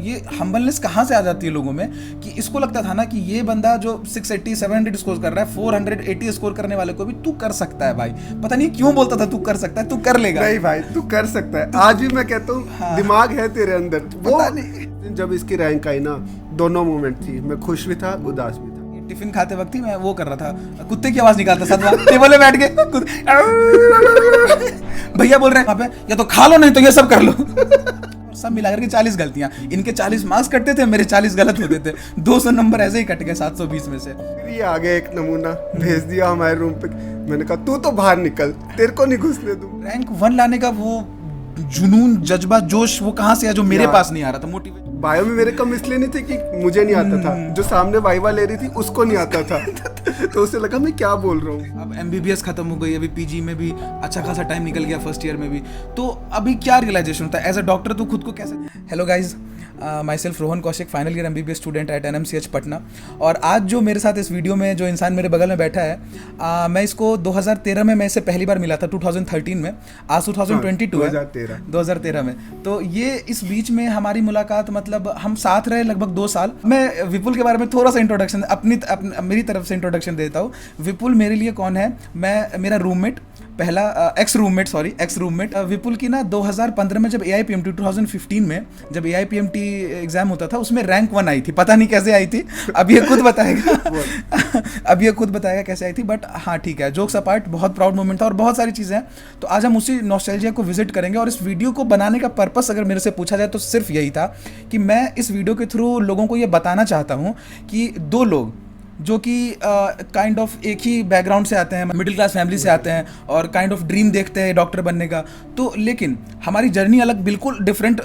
ये हम्बलनेस कहाँ से आ जाती है लोगों में कि इसको लगता था ना कि ये बंदा जो 680 700 स्कोर कर रहा है 480 स्कोर करने वाले को भी तू कर सकता है भाई। पता नहीं क्यों बोलता था तू कर सकता है, तू कर लेगा। नहीं भाई तू कर सकता है, आज भी मैं कहता हूँ। हाँ। दिमाग है तेरे अंदर। वो नहीं। जब इसकी रैंक आई ना, दोनों मोमेंट थी, मैं खुश भी था उदास भी था। टिफिन खाते वक्त ही मैं वो कर रहा था, कुत्ते की आवाज निकालता सदमा, टेबल पे बैठ के भैया बोल रहे हैं वहाँ पे या तो खा लो नहीं तो ये सब कर लो। सब मिला करके 40 गलतियां, इनके 40 मार्क्स कटते थे, मेरे 40 गलत होते थे, 200 नंबर ऐसे ही कट गए 720 में से। फिर ये आगे एक नमूना भेज दिया हमारे रूम पे, मैंने कहा तू तो बाहर निकल, तेरे को नहीं घुसने दूं। रैंक 1 लाने का वो जुनून, जज्बा, जोश वो कहाँ से आया जो मेरे पास नहीं आ रहा था। मोटिवेशन बायो में मेरे कम इसलिए नहीं थे कि मुझे नहीं आता था, जो सामने वाइवा ले रही थी उसको नहीं आता था। तो उसे लगा मैं क्या बोल रहा हूँ। अब MBBS खत्म हो गई, अभी PG में भी अच्छा खासा टाइम निकल गया, फर्स्ट ईयर में भी। तो अभी क्या रियलाइजेशन होता है एज अ डॉक्टर, तो खुद को कैसे। Hello guys, my self Rohan Kaushik, final year MBBS student at NMCH Patna. और आज जो मेरे साथ इस वीडियो में जो इंसान मेरे बगल में बैठा है, मैं इसको 2013 में मैं इससे पहली बार मिला था, 2013 में। आज 2022 है, 2013 में। तो ये इस बीच में हमारी मुलाकात, मतलब हम साथ रहे लगभग 2 साल। मैं विपुल के बारे में थोड़ा सा इंट्रोडक्शन मेरी तरफ से इंट्रोडक्शन देता हूँ। विपुल मेरे लिए कौन है? मेरा रूममेट, पहला एक्स रूममेट विपुल की ना 2015 में जब AIPMT 2015 में जब AIPMT एग्जाम होता था, उसमें रैंक 1 आई थी। पता नहीं कैसे आई थी, अब ये खुद बताएगा कैसे आई थी। बट हाँ ठीक है, जोक्स अपार्ट, बहुत प्राउड मोमेंट था और बहुत सारी चीज़ें हैं। तो आज हम उसी नॉस्टैल्जिया को विजिट करेंगे। और इस वीडियो को बनाने का पर्पस अगर मेरे से पूछा जाए तो सिर्फ यही था कि मैं इस वीडियो के थ्रू लोगों को ये बताना चाहता हूँ कि 2 लोग जो कि काइंड ऑफ एक ही बैकग्राउंड से आते हैं, मिडिल क्लास फैमिली से आते हैं और काइंड ऑफ ड्रीम देखते हैं डॉक्टर बनने का, तो लेकिन हमारी जर्नी अलग, बिल्कुल डिफरेंट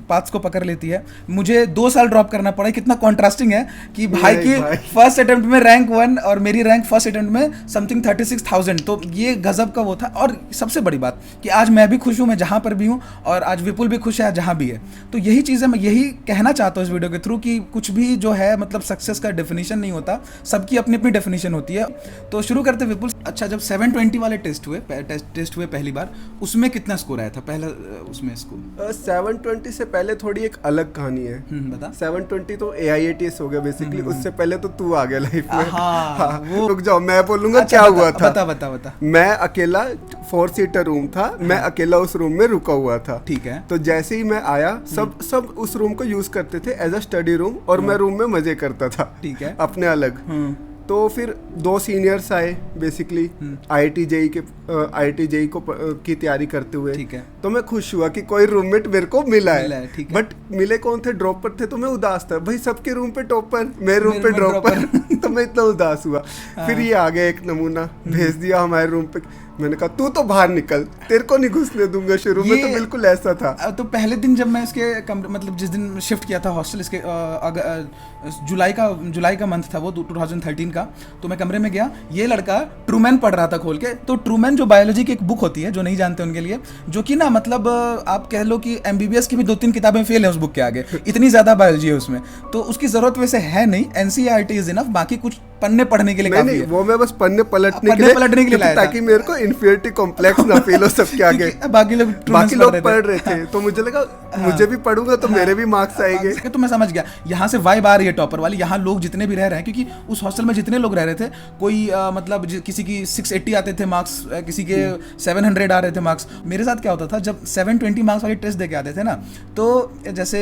पाथ्स को पकड़ लेती है। मुझे 2 साल ड्रॉप करना पड़ा। कितना कॉन्ट्रास्टिंग है कि भाई की फर्स्ट अटेम्प्ट में रैंक 1 और मेरी रैंक फर्स्ट अटेम्प्ट में समथिंग 36,000। तो ये गजब का वो था। और सबसे बड़ी बात कि आज मैं भी खुश हूँ, मैं जहाँ पर भी हूँ, और आज विपुल भी खुश है जहाँ भी है। तो यही चीज़ है, मैं यही कहना चाहता हूँ इस वीडियो के थ्रू कि कुछ भी जो है मतलब सक्सेस का डेफिनेशन नहीं होता, सबकी अपनी अपनी डेफिनेशन होती है। तो शुरू करते विपुल। अच्छा, जब 720 वाले टेस्ट हुए पहली बार, उसमें कितना स्कोर आया था पहला उसमें स्कोर? 720 से पहले थोड़ी एक अलग कहानी है। बता। 720 तो AIATS हो गया बेसिकली, उससे पहले तो तू आ गया लाइफ में। हाँ, वो रुक जाओ, मैं बोलूंगा क्या हुआ था। बता। मैं अकेला 4 सीटर रूम था, मैं अकेला उस रूम में रुका हुआ था। ठीक है। तो जैसे ही मैं आया, सब उस रूम को यूज करते थे एज अ स्टडी रूम, और मैं रूम में मजे करता था। ठीक है। अपने अलग। तो फिर 2 सीनियर्स आए बेसिकली IIT JEE की तैयारी करते हुए। ठीक है। तो मैं खुश हुआ कि कोई रूममेट मेरे को मिला है। ठीक है। बट मिले कौन थे? ड्रॉपर थे। तो मैं उदास था, भाई सबके रूम पे टॉपर, मेरे रूम पे ड्रॉपर। तो मैं इतना उदास हुआ। फिर ये आगे एक नमूना भेज दिया हमारे रूम पे, मैंने कहा तू तो बाहर निकल, तेरे को नहीं घुसने दूंगा। शुरू में तो बिल्कुल ऐसा था। तो पहले दिन जब मैं इसके मतलब जिस दिन शिफ्ट किया था हॉस्टल, इसके जुलाई का मंथ था वो 2013 का। तो मैं कमरे में गया, ये लड़का ट्रूमैन पढ़ रहा था खोल के। तो ट्रूमैन जो बायोलॉजी की एक बुक होती है, जो नहीं जानते उनके लिए, जो कि ना मतलब आप कह लो कि MBBS की भी 2-3 किताबें फेल है उस बुक के आगे, इतनी ज्यादा बायोलॉजी है उसमें। तो उसकी जरूरत वैसे है नहीं, NCERT इज इनफ, बाकी कुछ पढ़ने के लिए काफी है। वो मैं बस पढ़ने पलटने के लिए ताकि मेरे को इन्फीरियरिटी कॉम्प्लेक्स ना फील हो सबके आगे। बाकी लोग पढ़ रहे थे, तो मुझे लगा मुझे भी पढ़ूंगा तो मेरे भी मार्क्स आएंगे। तो मैं समझ गया, यहाँ से वाइब आ रही है टॉपर वाली। यहाँ लोग जितने भी रह रहे हैं, क्योंकि उस हॉस्टल में जितने लोग रह रहे थे, कोई मतलब किसी की 680 आते थे मार्क्स, किसी के 700 आ रहे थे मार्क्स। मेरे साथ क्या होता था, जब 720 मार्क्स वाली टेस्ट देके आते थे ना, तो जैसे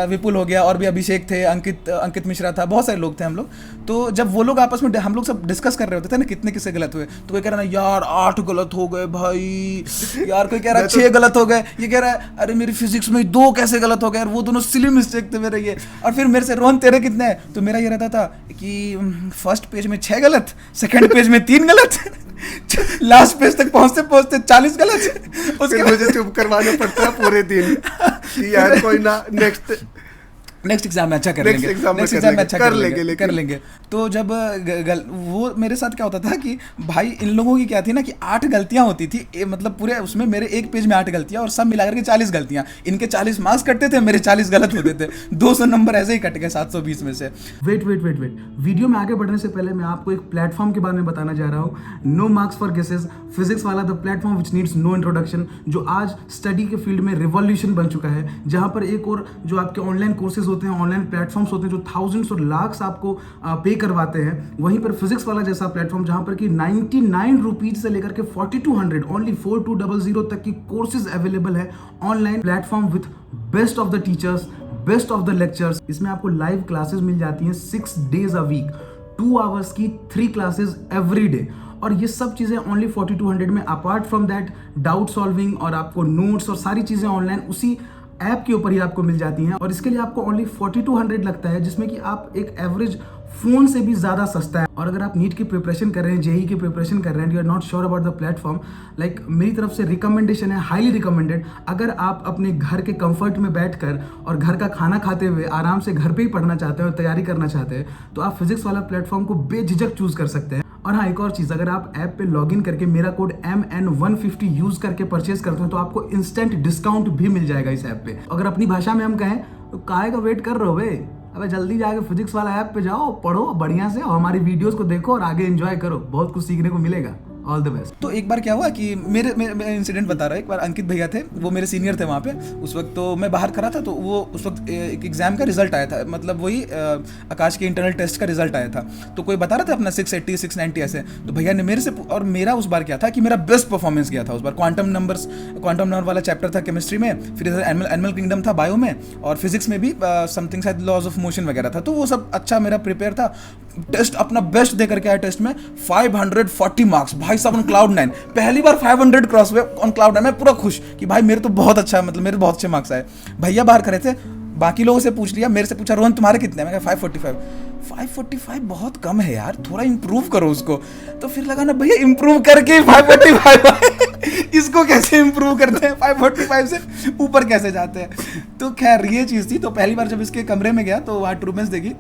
विपुल हो गया, और भी अभिषेक थे, अंकित मिश्रा था, बहुत सारे लोग थे हम लोग। तो जब वो लोग आपस में हम लोग सब डिस्कस कर रहे होते थे ना, कितने किससे गलत हुए, तो कोई कह रहा ना यार 8 गलत हो गए भाई, यार कोई कह रहा 6 गलत हो गए, ये कह रहा है अरे मेरी फिजिक्स में 2 कैसे गलत हो गए यार, वो दोनों सिली मिस्टेक थे मेरे ये। और फिर मेरे से रोहन तेरे कितने हैं? तो मेरा ये रहता था कि फर्स्ट पेज में 6 गलत, सेकंड पेज में 3 गलत, लास्ट पेज तक पहुंचते 40 गलत। उसके मुझे चुप करवाना पड़ता है पूरे दिन कि यार कोई ना नेक्स्ट नेक्स्ट एग्जाम में अच्छा कर Next लेंगे, exam में नेक्स्ट कर एग्जाम में लेंगे, अच्छा कर कर लेंगे, लेंगे, कर लेंगे। तो जब वो मेरे साथ क्या होता था कि भाई इन लोगों की क्या थी ना कि 8 गलतियां होती थी, मतलब पूरे उसमें मेरे एक पेज में 8 गलतियां और सब मिलाकर के 40 गलतियां, इनके 40 मार्क्स कटते थे, मेरे 40 गलत होते थे, 200 नंबर ऐसे ही कट गए 720 में से। वेट, वीडियो में आगे बढ़ने से पहले मैं आपको एक प्लेटफॉर्म के बारे में बताना जा रहा हूँ, no marks for guesses, physics वाला the platform which needs no introduction, जो आज स्टडी के फील्ड में रिवॉल्यूशन बन चुका है, जहां पर एक और जो आपके ऑनलाइन कोर्सेज होते हैं, ऑनलाइन प्लेटफॉर्म्स होते हैं जो थाउजेंड्स और लाख्स आपको पे करवाते हैं, वहीं पर फिजिक्स वाला जैसा प्लेटफॉर्म जहां पर कि 99 रुपीज से लेकर के 4200 ओनली 4200 तक की कोर्सेज अवेलेबल है online platform with best of the teachers, best of the lectures. इसमें आपको लाइव क्लासेस मिल जाती हैं 6 days a week, 2 hours की 3 क्लासेस एवरी डे, और ये सब चीज़ें ओनली 4200 में। Apart from that doubt solving और आपको नोट्स और सारी चीज़ें ऑनलाइन उसी ऐप के ऊपर ही आपको मिल जाती हैं, और इसके लिए आपको ओनली 4200 लगता है, जिसमें कि आप एक एवरेज फोन से भी ज़्यादा सस्ता है। और अगर आप नीट की प्रिपरेशन कर रहे हैं, जेई की प्रिपरेशन कर रहे हैं, you are not sure about the platform, like मेरी तरफ से रिकमेंडेशन है, हाईली रिकमेंडेड। अगर आप अपने घर के कंफर्ट में बैठकर और घर का खाना खाते हुए आराम से घर पे ही पढ़ना चाहते हैं और तैयारी करना चाहते हैं, तो आप फिजिक्स वाला प्लेटफॉर्म को बेझिझक चूज कर सकते हैं। और हाँ, एक और चीज़, अगर आप ऐप पे लॉगिन करके मेरा कोड MN150 यूज करके परचेज करते हो तो आपको इंस्टेंट डिस्काउंट भी मिल जाएगा इस ऐप पे। अगर अपनी भाषा में हम कहें तो काहे का वेट कर रहे हो बे, अबे जल्दी जाके फिजिक्स वाला ऐप पे जाओ, पढ़ो बढ़िया से और हमारी वीडियोस को देखो और आगे एंजॉय करो, बहुत कुछ सीखने को मिलेगा। All the best. तो एक बार क्या हुआ कि मेरे इंसिडेंट बता रहा हूँ, एक बार अंकित भैया थे, वो मेरे सीनियर थे वहाँ पे उस वक्त, तो मैं बाहर खड़ा था, तो वो उस वक्त एक एग्जाम का रिजल्ट आया था, मतलब वही आकाश के इंटरनल टेस्ट का रिजल्ट आया था, तो कोई बता रहा था अपना 680 690 ऐसे, तो भैया ने मेरे से, और मेरा उस बार क्या था कि मेरा बेस्ट परफॉर्मेंस गया था उस बार, क्वांटम नंबर वाला चैप्टर था केमिस्ट्री में, फिर इधर एनिमल किंगडम था बायो में, और फिजिक्स में भी समथिंग शायद लॉज ऑफ मोशन वगैरह था, तो वो सब अच्छा मेरा प्रिपेयर था। टेस्ट अपना बेस्ट दे करके आया टेस्ट में, 540 मार्क्स भाई साहब ऑन क्लाउड 9, पहली बार 500 क्रॉस हुए ऑन क्लाउड 9, मैं पूरा खुश कि भाई मेरे तो बहुत अच्छा, मतलब मेरे बहुत अच्छे मार्क्स आए। भैया बाहर खड़े थे, बाकी लोगों से पूछ लिया, मेरे से पूछा रोहन तुम्हारे कितने, मैं कहा 545 बहुत कम है यार, थोड़ा इंप्रूव करो उसको। तो फिर लगा ना भैया इंप्रूव करके 545 इसको कैसे इंप्रूव करते हैं, 545 से ऊपर कैसे जाते हैं। तो खैर ये चीज़ थी। तो पहली बार जब इसके कमरे में गया तो वहाँ ट्रूमेंस देखी,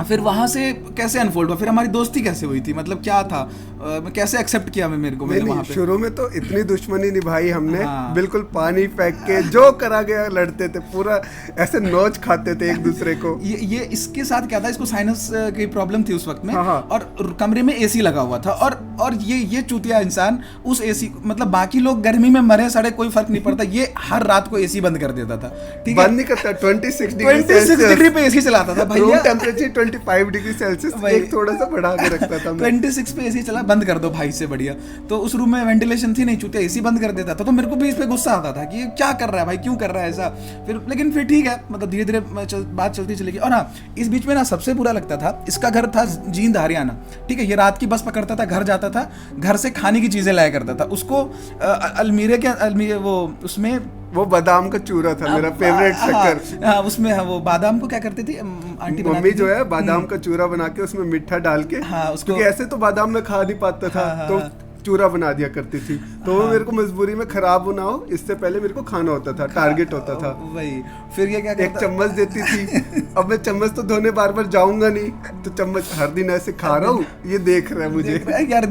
फिर वहां से कैसे अनफोल्ड हुआ, फिर हमारी दोस्ती कैसे हुई थी, मतलब क्या था, कैसे एक्सेप्ट किया मेरे को वहां पे। शुरू में तो इतनी दुश्मनी निभाई हमने, हाँ। बिल्कुल पानी फेंक के जो करा गया लड़ते थे, पूरा ऐसे नोच खाते थे एक दूसरे को। ये इसके साथ क्या था, इसको साइनस की प्रॉब्लम थी उस वक्त में, हाँ। और कमरे में एसी लगा हुआ था, और ये चूतिया इंसान उस एसी, मतलब बाकी लोग गर्मी में मरे सड़े कोई फर्क नहीं पड़ता, ये हर रात को एसी बंद कर देता था। ठीक है, बंद नहीं करता, 26 डिग्री पे एसी चलाता था भैया, टेम्परेचर 25 डिग्री सेल्सियस, एक थोड़ा सा बढ़ा के रखता था। 26 पे एसी चला, बंद कर दो भाई से बढ़िया। तो उस रूम में वेंटिलेशन थी नहीं, चूतिया एसी बंद कर देता था, तो मेरे को भी इस पे गुस्सा आता था कि ये क्या कर रहा है भाई, क्यों कर रहा है ऐसा। लेकिन फिर ठीक है, मतलब धीरे धीरे बात चलती चलेगी। और हाँ, इस बीच में ना सबसे बुरा लगता था, इसका घर था जींद हरियाणा, ठीक है, ये रात की बस पकड़ता था, घर जाता था, घर से खाने की चीजें लाया करता था, उसको अलमीरे वो उसमें वो बादाम का चूरा था मेरा फेवरेट शक्कर। हाँ, उसमें वो बादाम को क्या करती थी आंटी, मम्मी जो है बादाम का चूरा बना के उसमें मीठा डाल के, हाँ, उसको ऐसे तो बादाम में खा नहीं पाता था, तो चूरा बना दिया करती थी, तो वो मेरे को मजबूरी में खराब होना हो इससे पहले मेरे को खाना होता था, टारगेट होता था वही। फिर ये क्या, एक चम्मच देती थी, अब मैं चम्मच तो धोने बार बार जाऊंगा नहीं, तो चम्मच हर दिन ऐसे खा रहा हूँ, ये देख रहा है मुझे यार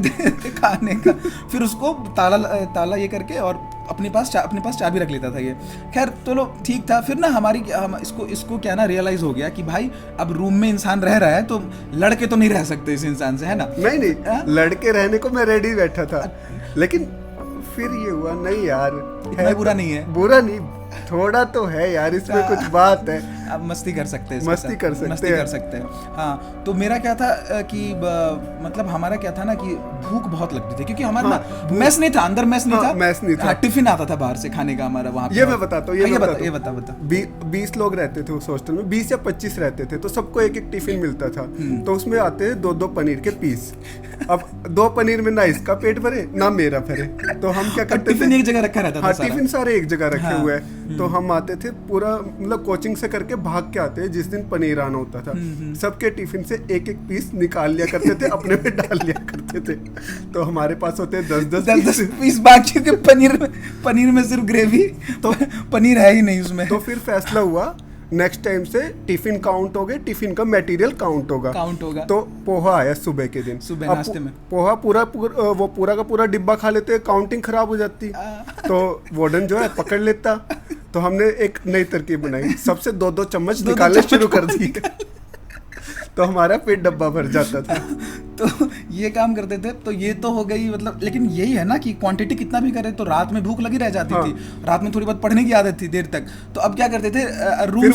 खाने का। फिर उसको ताला ये करके और अपने पास चाबी रख लेता था ये। खैर चलो ठीक था। फिर ना हम इसको क्या ना रियलाइज हो गया कि भाई अब रूम में इंसान रह रहा है तो लड़के तो नहीं रह सकते इस इंसान से, है ना। नहीं लड़के रहने को मैं रेडी बैठा था, लेकिन फिर ये हुआ नहीं यार, इतना बुरा नहीं है, बुरा नहीं, थोड़ा तो है यार, इसमें कुछ बात है, अब मस्ती कर सकते हैं, मस्ती कर सकते हैं। हाँ, तो मेरा क्या था कि मतलब हमारा क्या था ना कि भूख बहुत लगती थी, क्योंकि हमारा ना मेस नहीं था, अंदर मेस नहीं था, टिफिन आता था बाहर से खाने का हमारा वहाँ पे। ये मैं बताता हूँ, ये बता 20 लोग रहते थे उस हॉस्टल में, 20 या 25 रहते थे, तो सबको एक एक टिफिन मिलता था, तो उसमें आते हैं 2-2 पनीर के पीस। अब 2 पनीर में ना इसका पेट भरे ना मेरा भरे, तो हम क्या करते थे, टिफिन एक जगह रखा रहता था। हाँ, टिफिन सारे एक जगह रखे हुए हैं, तो हम आते थे पूरा, मतलब कोचिंग से करके भाग के आते, जिस दिन पनीर आना होता था, सबके टिफिन से एक एक पीस निकाल लिया करते थे, अपने में डाल लिया करते थे, तो हमारे पास होते 10-10 पीस, बाकी के पनीर में सिर्फ ग्रेवी, तो पनीर है ही नहीं उसमें। तो फिर फैसला हुआ नेक्स्ट टाइम से टिफिन काउंट हो गए, टिफिन का मटेरियल काउंट होगा। तो पोहा आया सुबह के दिन, सुबह नाश्ते में पोहा वो पूरा का पूरा डिब्बा खा लेते, काउंटिंग खराब हो जाती। तो वार्डन जो है पकड़ लेता। तो हमने एक नई तरकीब बनाई, सबसे 2-2 चम्मच निकालने शुरू कर दी। तो हमारा पेट डब्बा भर जाता था। तो ये काम करते थे। तो ये तो हो गई मतलब, लेकिन यही है ना कि क्वांटिटी कितना भी करे तो रात में भूख लगी रह जाती थी। रात में थोड़ी बहुत पढ़ने की आदत थी देर तक। तो अब क्या करते थे, रूम में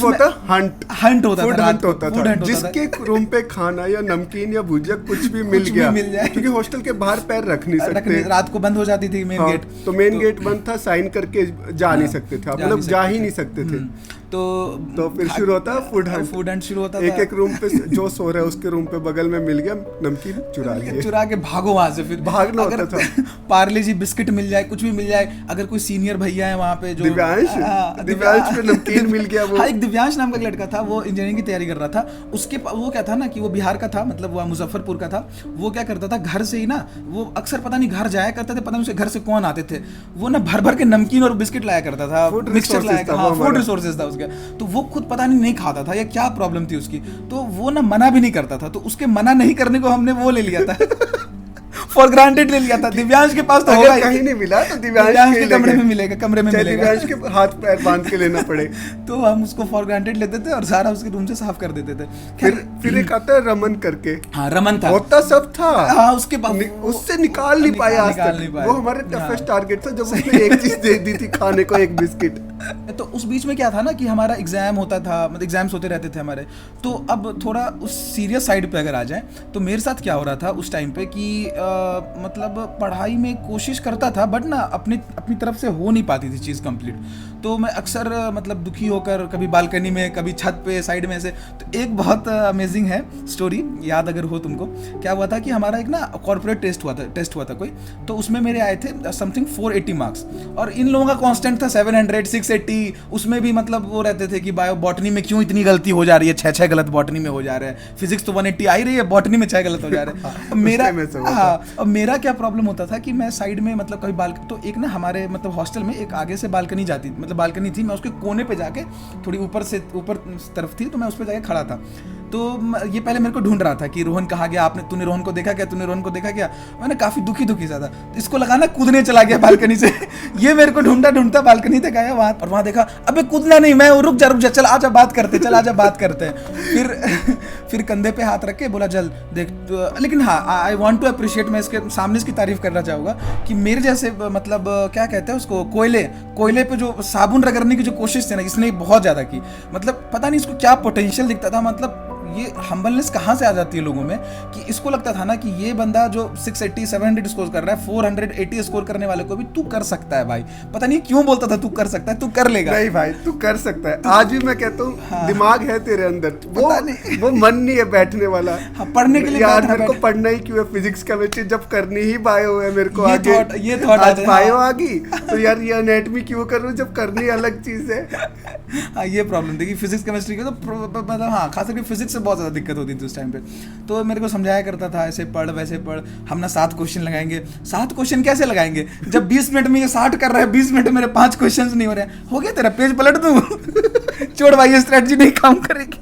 हंट होता था। जिसके रूम पे खाना या नमकीन या भुजिया कुछ भी मिल जाए, क्योंकि हॉस्टल के बाहर पैर रख नहीं सकते, रात को बंद हो जाती थी मेन गेट। तो मेन गेट बंद था, साइन करके जा नहीं सकते थे, मतलब जा ही नहीं सकते थे। तो फिर शुरू होता फूड हंट शुरू होता। एक रूम पे जो सो रहा है उसके रूम पे बगल में मिल गया नमकीन, चुरा के भागो वहां से। फिर भागना होता था। पार्ले जी बिस्किट मिल जाए, कुछ भी मिल जाए, अगर कोई सीनियर भैया है वहाँ पे जो दिव्यांश पे नमकीन मिल गया। वो एक दिव्यांश नाम का लड़का था, वो इंजीनियरिंग की तैयारी कर रहा था। उसके वो क्या था ना कि वो बिहार का था, मतलब वो मुजफ्फरपुर का था। वो क्या करता था, घर से ही ना वो अक्सर पता नहीं घर जाया करते थे, पता नहीं उसके घर से कौन आते थे, वो ना भर भर के नमकीन और बिस्किट लाया करता था, मिक्सचर लाया, फूड रिसोर्सेज था उसका। तो वो खुद पता नहीं खाता था या क्या प्रॉब्लम थी उसकी, तो वो ना मना भी नहीं करता था। तो उसके मना नहीं करने को हमने वो ले लिया था, फॉर ग्रांटेड ले लिया था। दिव्यांश के पास तो होगा, कहीं नहीं मिला तो दिव्यांश के कमरे में मिलेगा, कमरे में मिलेगा, दिव्यांश के हाथ पैर बांध के लेना पड़े। तो हम उसको फॉर ग्रांटेड लेते थे और सारा उसके रूम से साफ कर देते थे। फिर एक आता है रमन करके। हाँ, रमन था, होता सब था। हाँ, उसके बाद उससे निकाल नहीं पाया आज तक। वो हमारे टफेस्ट टारगेट था, जब उसने एक चीज दे दी थी खाने को, एक बिस्किट। तो उस बीच में क्या था ना कि हमारा एग्जाम होता था, मतलब एग्जाम्स होते रहते थे हमारे। तो अब थोड़ा उस सीरियस साइड पे अगर आ जाए, तो मेरे साथ क्या हो रहा था उस टाइम पे कि मतलब पढ़ाई में कोशिश करता था, बट ना अपनी तरफ से हो नहीं पाती थी चीज़ कंप्लीट। तो मैं अक्सर मतलब दुखी होकर कभी बालकनी में, कभी छत पे साइड में से। तो एक बहुत अमेजिंग है स्टोरी, याद अगर हो तुमको। क्या हुआ था कि हमारा एक ना कॉर्पोरेट टेस्ट हुआ था कोई। तो उसमें मेरे आए थे समथिंग 480 मार्क्स, और इन लोगों का कांस्टेंट था 700, 680। उसमें भी मतलब वो रहते थे कि बायो बॉटनी में क्यों इतनी गलती हो जा रही है, 6 गलत बॉटनी में हो जा रहे हैं, फिजिक्स तो 180 आ ही रही है, बॉटनी में 6 गलत हो जा रहे हैं। मेरा क्या प्रॉब्लम होता था कि मैं साइड में मतलब कभी तो एक ना हमारे मतलब हॉस्टल में एक आगे से बालकनी जाती, मतलब बालकनी थी, मैं उसके कोने पे जाके थोड़ी ऊपर तरफ थी, तो मैं उस पे जाके खड़ा था। तो ये पहले मेरे को ढूंढ रहा था कि रोहन कहाँ गया, तूने रोहन को देखा क्या। मैंने काफी दुखी सा था, इसको लगा ना कूदने चला गया बालकनी से। ये मेरे को ढूंढता बालकनी तक आया वहां देखा, अबे कूदना नहीं, मैं रुक जा, चल आजा बात करते हैं। फिर कंधे पे हाथ रख के बोला चल देख। लेकिन हाँ, आई वांट टू अप्रिशिएट, मैं इसके सामने इसकी तारीफ करना चाहूँगा कि मेरे जैसे मतलब क्या कहते हैं उसको, कोयले पे जो साबुन रगड़ने की जो कोशिश थी ना, इसने बहुत ज़्यादा की। मतलब पता नहीं इसको क्या पोटेंशियल दिखता था, मतलब ये हम्बलनेस कहाँ से आ जाती है लोगों में कि इसको लगता था ना कि ये बंदा जो 680 700 स्कोर कर रहा है, 480 स्कोर करने वाले को भी तू कर सकता है भाई। पता नहीं क्यों बोलता था तू कर सकता है, तू कर लेगा। नहीं भाई, तू कर सकता है। आज भी मैं कहता हूँ, हाँ, दिमाग है तेरे अंदर, वो मन नहीं है बैठने वाला। हाँ, पढ़ने के लिए यार मेरे को पढ़ना ही क्यों है, फिजिक्स केमिस्ट्री जब करनी ही बायो है मेरे को, ये थॉट आज बायो आ गई तो यार ये एनाटॉमी क्यों कर रहा हूँ जब करनी अलग चीज है। हाँ, ये प्रॉब्लम थी कि फिजिक्स केमिस्ट्री की तो मतलब हाँ, खास करके फिजिक्स से बहुत ज़्यादा दिक्कत होती थी उस टाइम पे। तो मेरे को समझाया करता था ऐसे पढ़ वैसे पढ़, हम ना 7 क्वेश्चन लगाएंगे। 7 क्वेश्चन कैसे लगाएंगे जब 20 मिनट में ये 60 कर रहा है, 20 मिनट में मेरे 5 क्वेश्चन नहीं हो रहे हैं, हो गया तेरा पेज पलट दूँ। छोड़ भाई, ये स्ट्रेटजी नहीं काम करेगी।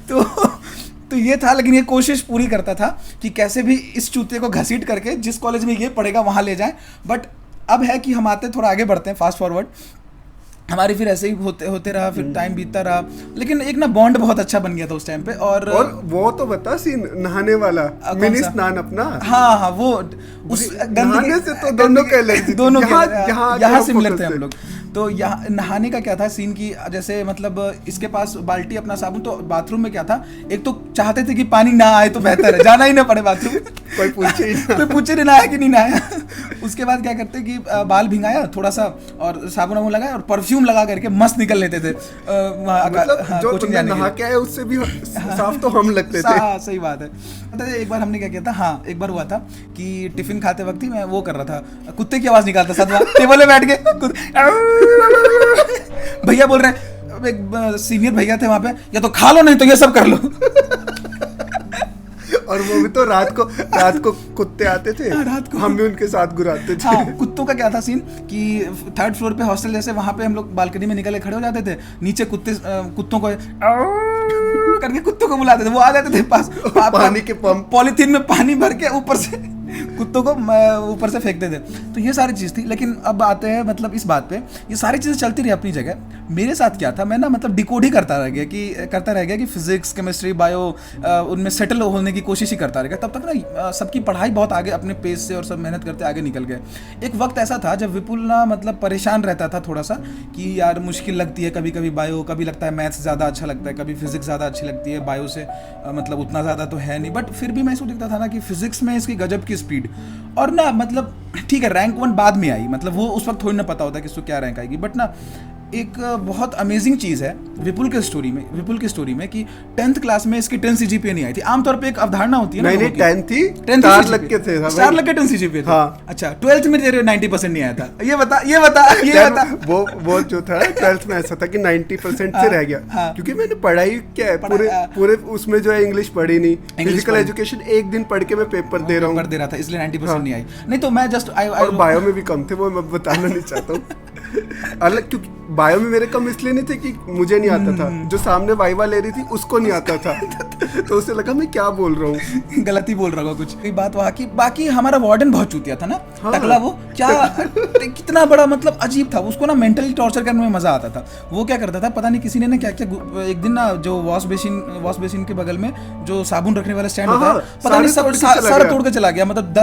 तो ये था, लेकिन ये कोशिश पूरी करता था कि कैसे भी इस चूते को घसीट करके जिस कॉलेज में ये पढ़ेगा वहाँ ले जाए। बट अब है कि हम आते थोड़ा आगे बढ़ते हैं, फास्ट फॉरवर्ड। हमारी फिर ऐसे ही होते रहा, फिर टाइम बीतता रहा, लेकिन एक ना बॉन्ड बहुत अच्छा बन गया था उस टाइम पे। और वो तो बता सीन नहाने वाला, मिनी स्नान अपना। हाँ, वो उस नहाने से तो दोनों के अलग, दोनों यहाँ सिमिलर थे हम लोग। तो यहाँ नहाने का क्या था सीन की, जैसे मतलब इसके पास बाल्टी अपना साबुन, तो बाथरूम में क्या था, एक तो चाहते थे कि पानी ना आए तो बेहतर है, जाना ही ना पड़े बाथरूम। कोई पूछे नहीं नहाया कि नहीं नहाया। उसके बाद क्या करते कि बाल भिंगाया थोड़ा सा और साबुन वाबुन लगाया और परफ्यूम लगा करके मस्त निकल लेते थे। मतलब जो तुमने नहा के आए उससे भी साफ तो हम लगते थे। हाँ, सही बात है। एक बार हमने क्या किया था, हाँ एक बार हुआ था कि टिफिन खाते वक्त ही मैं वो कर रहा था, कुत्ते की आवाज निकालता साथ टेबल पे बैठ के। भैया बोल रहे हैं, एक सीनियर भैया थे वहां पे, या तो खा लो नहीं तो ये सब कर लो। और वो भी तो रात को कुत्ते आते थे, रात को हम भी उनके साथ घुराते थे। हाँ, कुत्तों का क्या था सीन कि 3rd फ्लोर पे हॉस्टल जैसे वहां पे हम लोग बालकनी में निकल के खड़े हो जाते थे, नीचे कुत्तों को करके कुत्तों को बुलाते थे, वो आ जाते थे पास, पानी के पंप, पॉलीथीन में पानी भर के ऊपर से कुत्तों को ऊपर से फेंकते थे। तो ये सारी चीज़ थी। लेकिन अब आते हैं मतलब इस बात पे, ये सारी चीज़ें चलती रही अपनी जगह। मेरे साथ क्या था, मैं ना मतलब डिकोड ही करता रह गया कि फिजिक्स, केमिस्ट्री, बायो उनमें सेटल होने की कोशिश ही करता रह गया। तब तक ना सबकी पढ़ाई बहुत आगे अपने पेस से और सब मेहनत करते आगे निकल गए। एक वक्त ऐसा था जब विपुल ना मतलब परेशान रहता था थोड़ा सा कि यार मुश्किल लगती है कभी कभी बायो, कभी लगता है मैथ्स ज़्यादा अच्छा लगता है, कभी फिजिक्स ज़्यादा अच्छी लगती है, बायो से मतलब उतना ज़्यादा तो है नहीं। बट फिर भी मैं इसको देखता था ना कि फिजिक्स में इसकी गजब की स्पीड, और ना मतलब ठीक है रैंक 1 बाद में आई, मतलब वो उस वक्त थोड़ी ना पता होता कि इसको क्या रैंक आएगी। बट ना एक बहुत अमेजिंग चीज़ है विपुल की स्टोरी में कि 10th क्लास में इसकी 10 CGPA नहीं आई थी। आमतौर पे एक अवधारणा होती है ना, नहीं 10 थी, 10 4 लग के थे, 4 लग के 10 CGPA थे। हाँ। अच्छा 12th में तेरे 90% नहीं आया था, ये बता वो जो था 12th में ऐसा था कि 90% से रह गया। हाँ। क्योंकि मैंने पढ़ाई क्या है पूरे उसमें जो है इंग्लिश पढ़ी नहीं, फिजिकल एजुकेशन एक दिन पढ़ के मैं पेपर दे रहा था, इसलिए 90% नहीं आई। नहीं तो मैं जस्ट और बायो में भी कम थे, वो मैं बताना नहीं चाहता हूँ। अलग क्योंकि बायो में मेरे कम इसलिए नहीं थे कि मुझे नहीं आता था, जो सामने वाइवा ले रही थी उसको नहीं आता था, तो उसे लगा मैं क्या बोल रहा हूँ, गलती बोल रहा हूँ कुछ। एक बात वहाँ की, बाकी हमारा वार्डन बहुत चूतिया था ना। हाँ। टकला वो क्या कितना बड़ा मतलब अजीब था, उसको ना मेंटली टॉर्चर करने में मजा आता था। वो क्या करता था पता नहीं, किसी ने ना क्या क्या एक दिन ना जो वॉश बेसिन के बगल में जो साबुन रखने वाला स्टैंड होता है, पता नहीं सब सारा तोड़ के चला गया। मतलब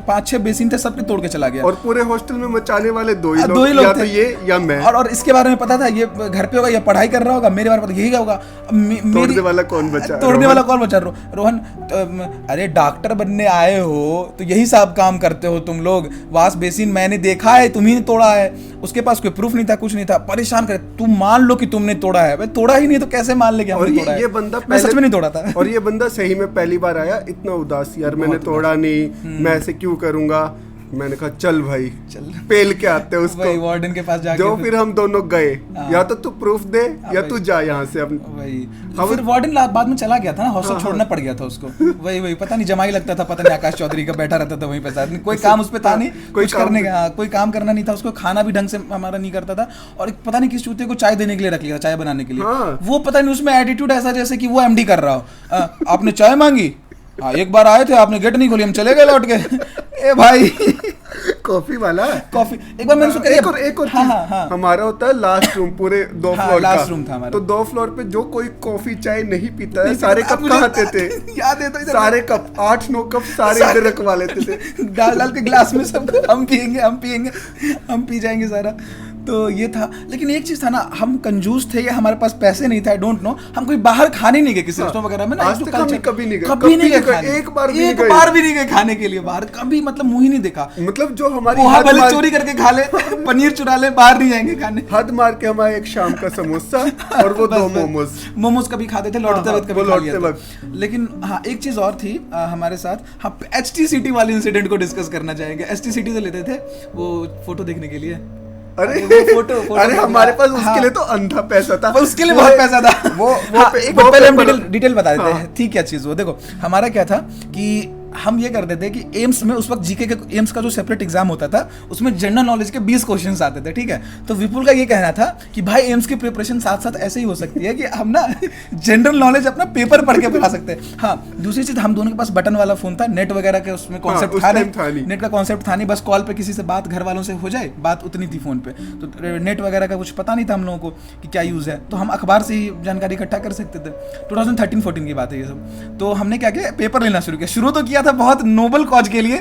5-6 बेसिन थे, सबके तोड़ के चला गया। और पूरे हॉस्टल में मचाने वाले दो ही लोग थे, ये या मैं। और इसके बारे में पता था ये घर पे होगा या पढ़ाई कर रहा होगा, मेरे बारे में यही होगा। तोड़ने वाला कौन बचा? रोहन, अरे डॉक्टर बनने आए हो तो यही सब काम करते हो तुम लोग। वाश बेसिन मैंने देखा है, तुम्ही ने तोड़ा है। उसके पास कोई प्रूफ नहीं था, कुछ नहीं था, परेशान करे। तुम मान लो कि तुमने तोड़ा है, तोड़ा ही नहीं तो कैसे मान ले कि हमने तोड़ा है? ये बंदा मैं सच में नहीं तोड़ा था। और ये बंदा सही में पहली बार आया इतना उदास, यार मैंने तोड़ा नहीं, मैं ऐसे क्यों करूंगा। मैंने कहा चल भाई पेल के आते हैं उसको, वार्डन के पास जाके। जो फिर हम दोनों गए, या तो तू प्रूफ दे या तू जा यहाँ से। अब फिर वार्डन बाद में चला गया था ना, हॉस्टल छोड़ना पड़ गया था उसको। वही पता नहीं जमाई लगता था, पता नहीं आकाश चौधरी का बैठा रहता था वहीं पे साथ। कोई काम उस पे था नहीं, कुछ करने का कोई काम करना नहीं था उसको, खाना भी ढंग से हमारा नहीं करता था। और पता नहीं किस चूते को चाय देने के लिए रख लिया, चाय बनाने के लिए। वो पता नहीं उसमें एटीट्यूड ऐसा जैसे कि वो MD कर रहा हो। आपने चाय मांगी, एक बार आए थे आपने गेट नहीं खोली, हम चले गए लौट के। ए भाई कॉफी वाला कॉफी एक बार मैंने एक और हाँ, हमारा होता है लास्ट रूम, पूरे 2 फ्लोर लास्ट रूम था हमारा। तो 2 फ्लोर पे जो कोई कॉफी चाय नहीं पीता है, सारे कप कहाँ आते थे? याद है तो सारे कप 8-9 कप सारे इधर रखवा लेते थे, डाल के ग्लास में सब। हम पी जाएंगे सारा। तो ये था। लेकिन एक चीज था ना, हम कंजूस थे या हमारे पास पैसे नहीं था, आई डोंट नो। हम कोई बाहर खाने नहीं गए किसी रेस्टोरेंट वगैरह में ना। आज तक हम कभी नहीं गए, एक बार भी नहीं गए खाने के लिए बाहर, कभी मतलब मुंह ही नहीं देखा। मतलब जो हमारी चोरी करके खा ले, पनीर चुरा ले, बाहर नहीं जाएंगे खाने। हद मार के हमारे एक शाम का समोसा और वो 2 मोमोज कभी खाते थे लौटते वक्त, कभी लौटते वक्त। लेकिन हाँ एक चीज और थी हमारे साथ, हाँ HTCT वाले इंसिडेंट को डिस्कस करना चाहेंगे। HTCT से लेते थे वो फोटो देखने के लिए। अरे हमारे पास उसके लिए तो अंधा पैसा था, उसके लिए बहुत पैसा था। वो पहले हम डिटेल बता देते हैं। ठीक है चीज वो देखो, हमारा क्या था कि हम ये करते थे कि एम्स में उस वक्त जीके के एम्स का जो सेपरेट एग्जाम होता था उसमें जनरल नॉलेज के 20 क्वेश्चंस आते थे, ठीक है। तो विपुल का ये कहना था कि भाई एम्स की प्रिपरेशन साथ साथ ऐसे ही हो सकती है कि हम ना जनरल नॉलेज अपना पेपर पढ़ के पढ़ा सकते हैं। हाँ दूसरी चीज, हम दोनों के पास बटन वाला फोन था, नेट वगैरह के उसमें कॉन्सेप्ट था नहीं, नेट का कॉन्सेप्ट था नहीं। बस कॉल पे किसी से बात घर वालों से हो जाए, बात उतनी थी फोन पे। तो नेट वगैरह का कुछ पता नहीं था हम लोगों को कि क्या यूज है, तो हम अखबार से ही जानकारी इकट्ठा कर सकते थे। 2013-14 की बात है ये सब। तो हमने क्या किया, पेपर लेना शुरू किया। शुरू तो किया था बहुत नोबल कॉज के लिए,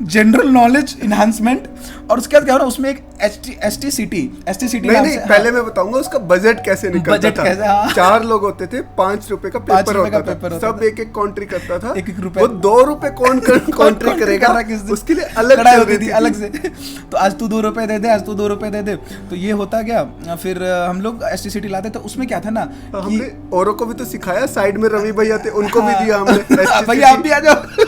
जनरल नॉलेज इनहांसमेंट। और उसके बाद क्या हो रहा, उसमें एक STCT नहीं, पहले मैं बताऊंगा उसका बजट कैसे निकलता था। 4 लोग होते थे, 5 रुपए का पेपर होता था, सब एक कॉन्ट्री करता था, 1 रुपए। वो 2 रुपए कौन कॉन्ट्री करेगा, उसके लिए अलग होती थी अलग से। तो आज तू 2 रुपए दे दे, आज तू 2 रुपए दे दे। तो ये होता गया। फिर हम लोग STCT लाते थे। उसमें क्या था ना, हमने औरों को भी तो सिखाया, साइड में रवि भैया थे, उनको भी दिया हमने। भैया आप भी आ जाओ,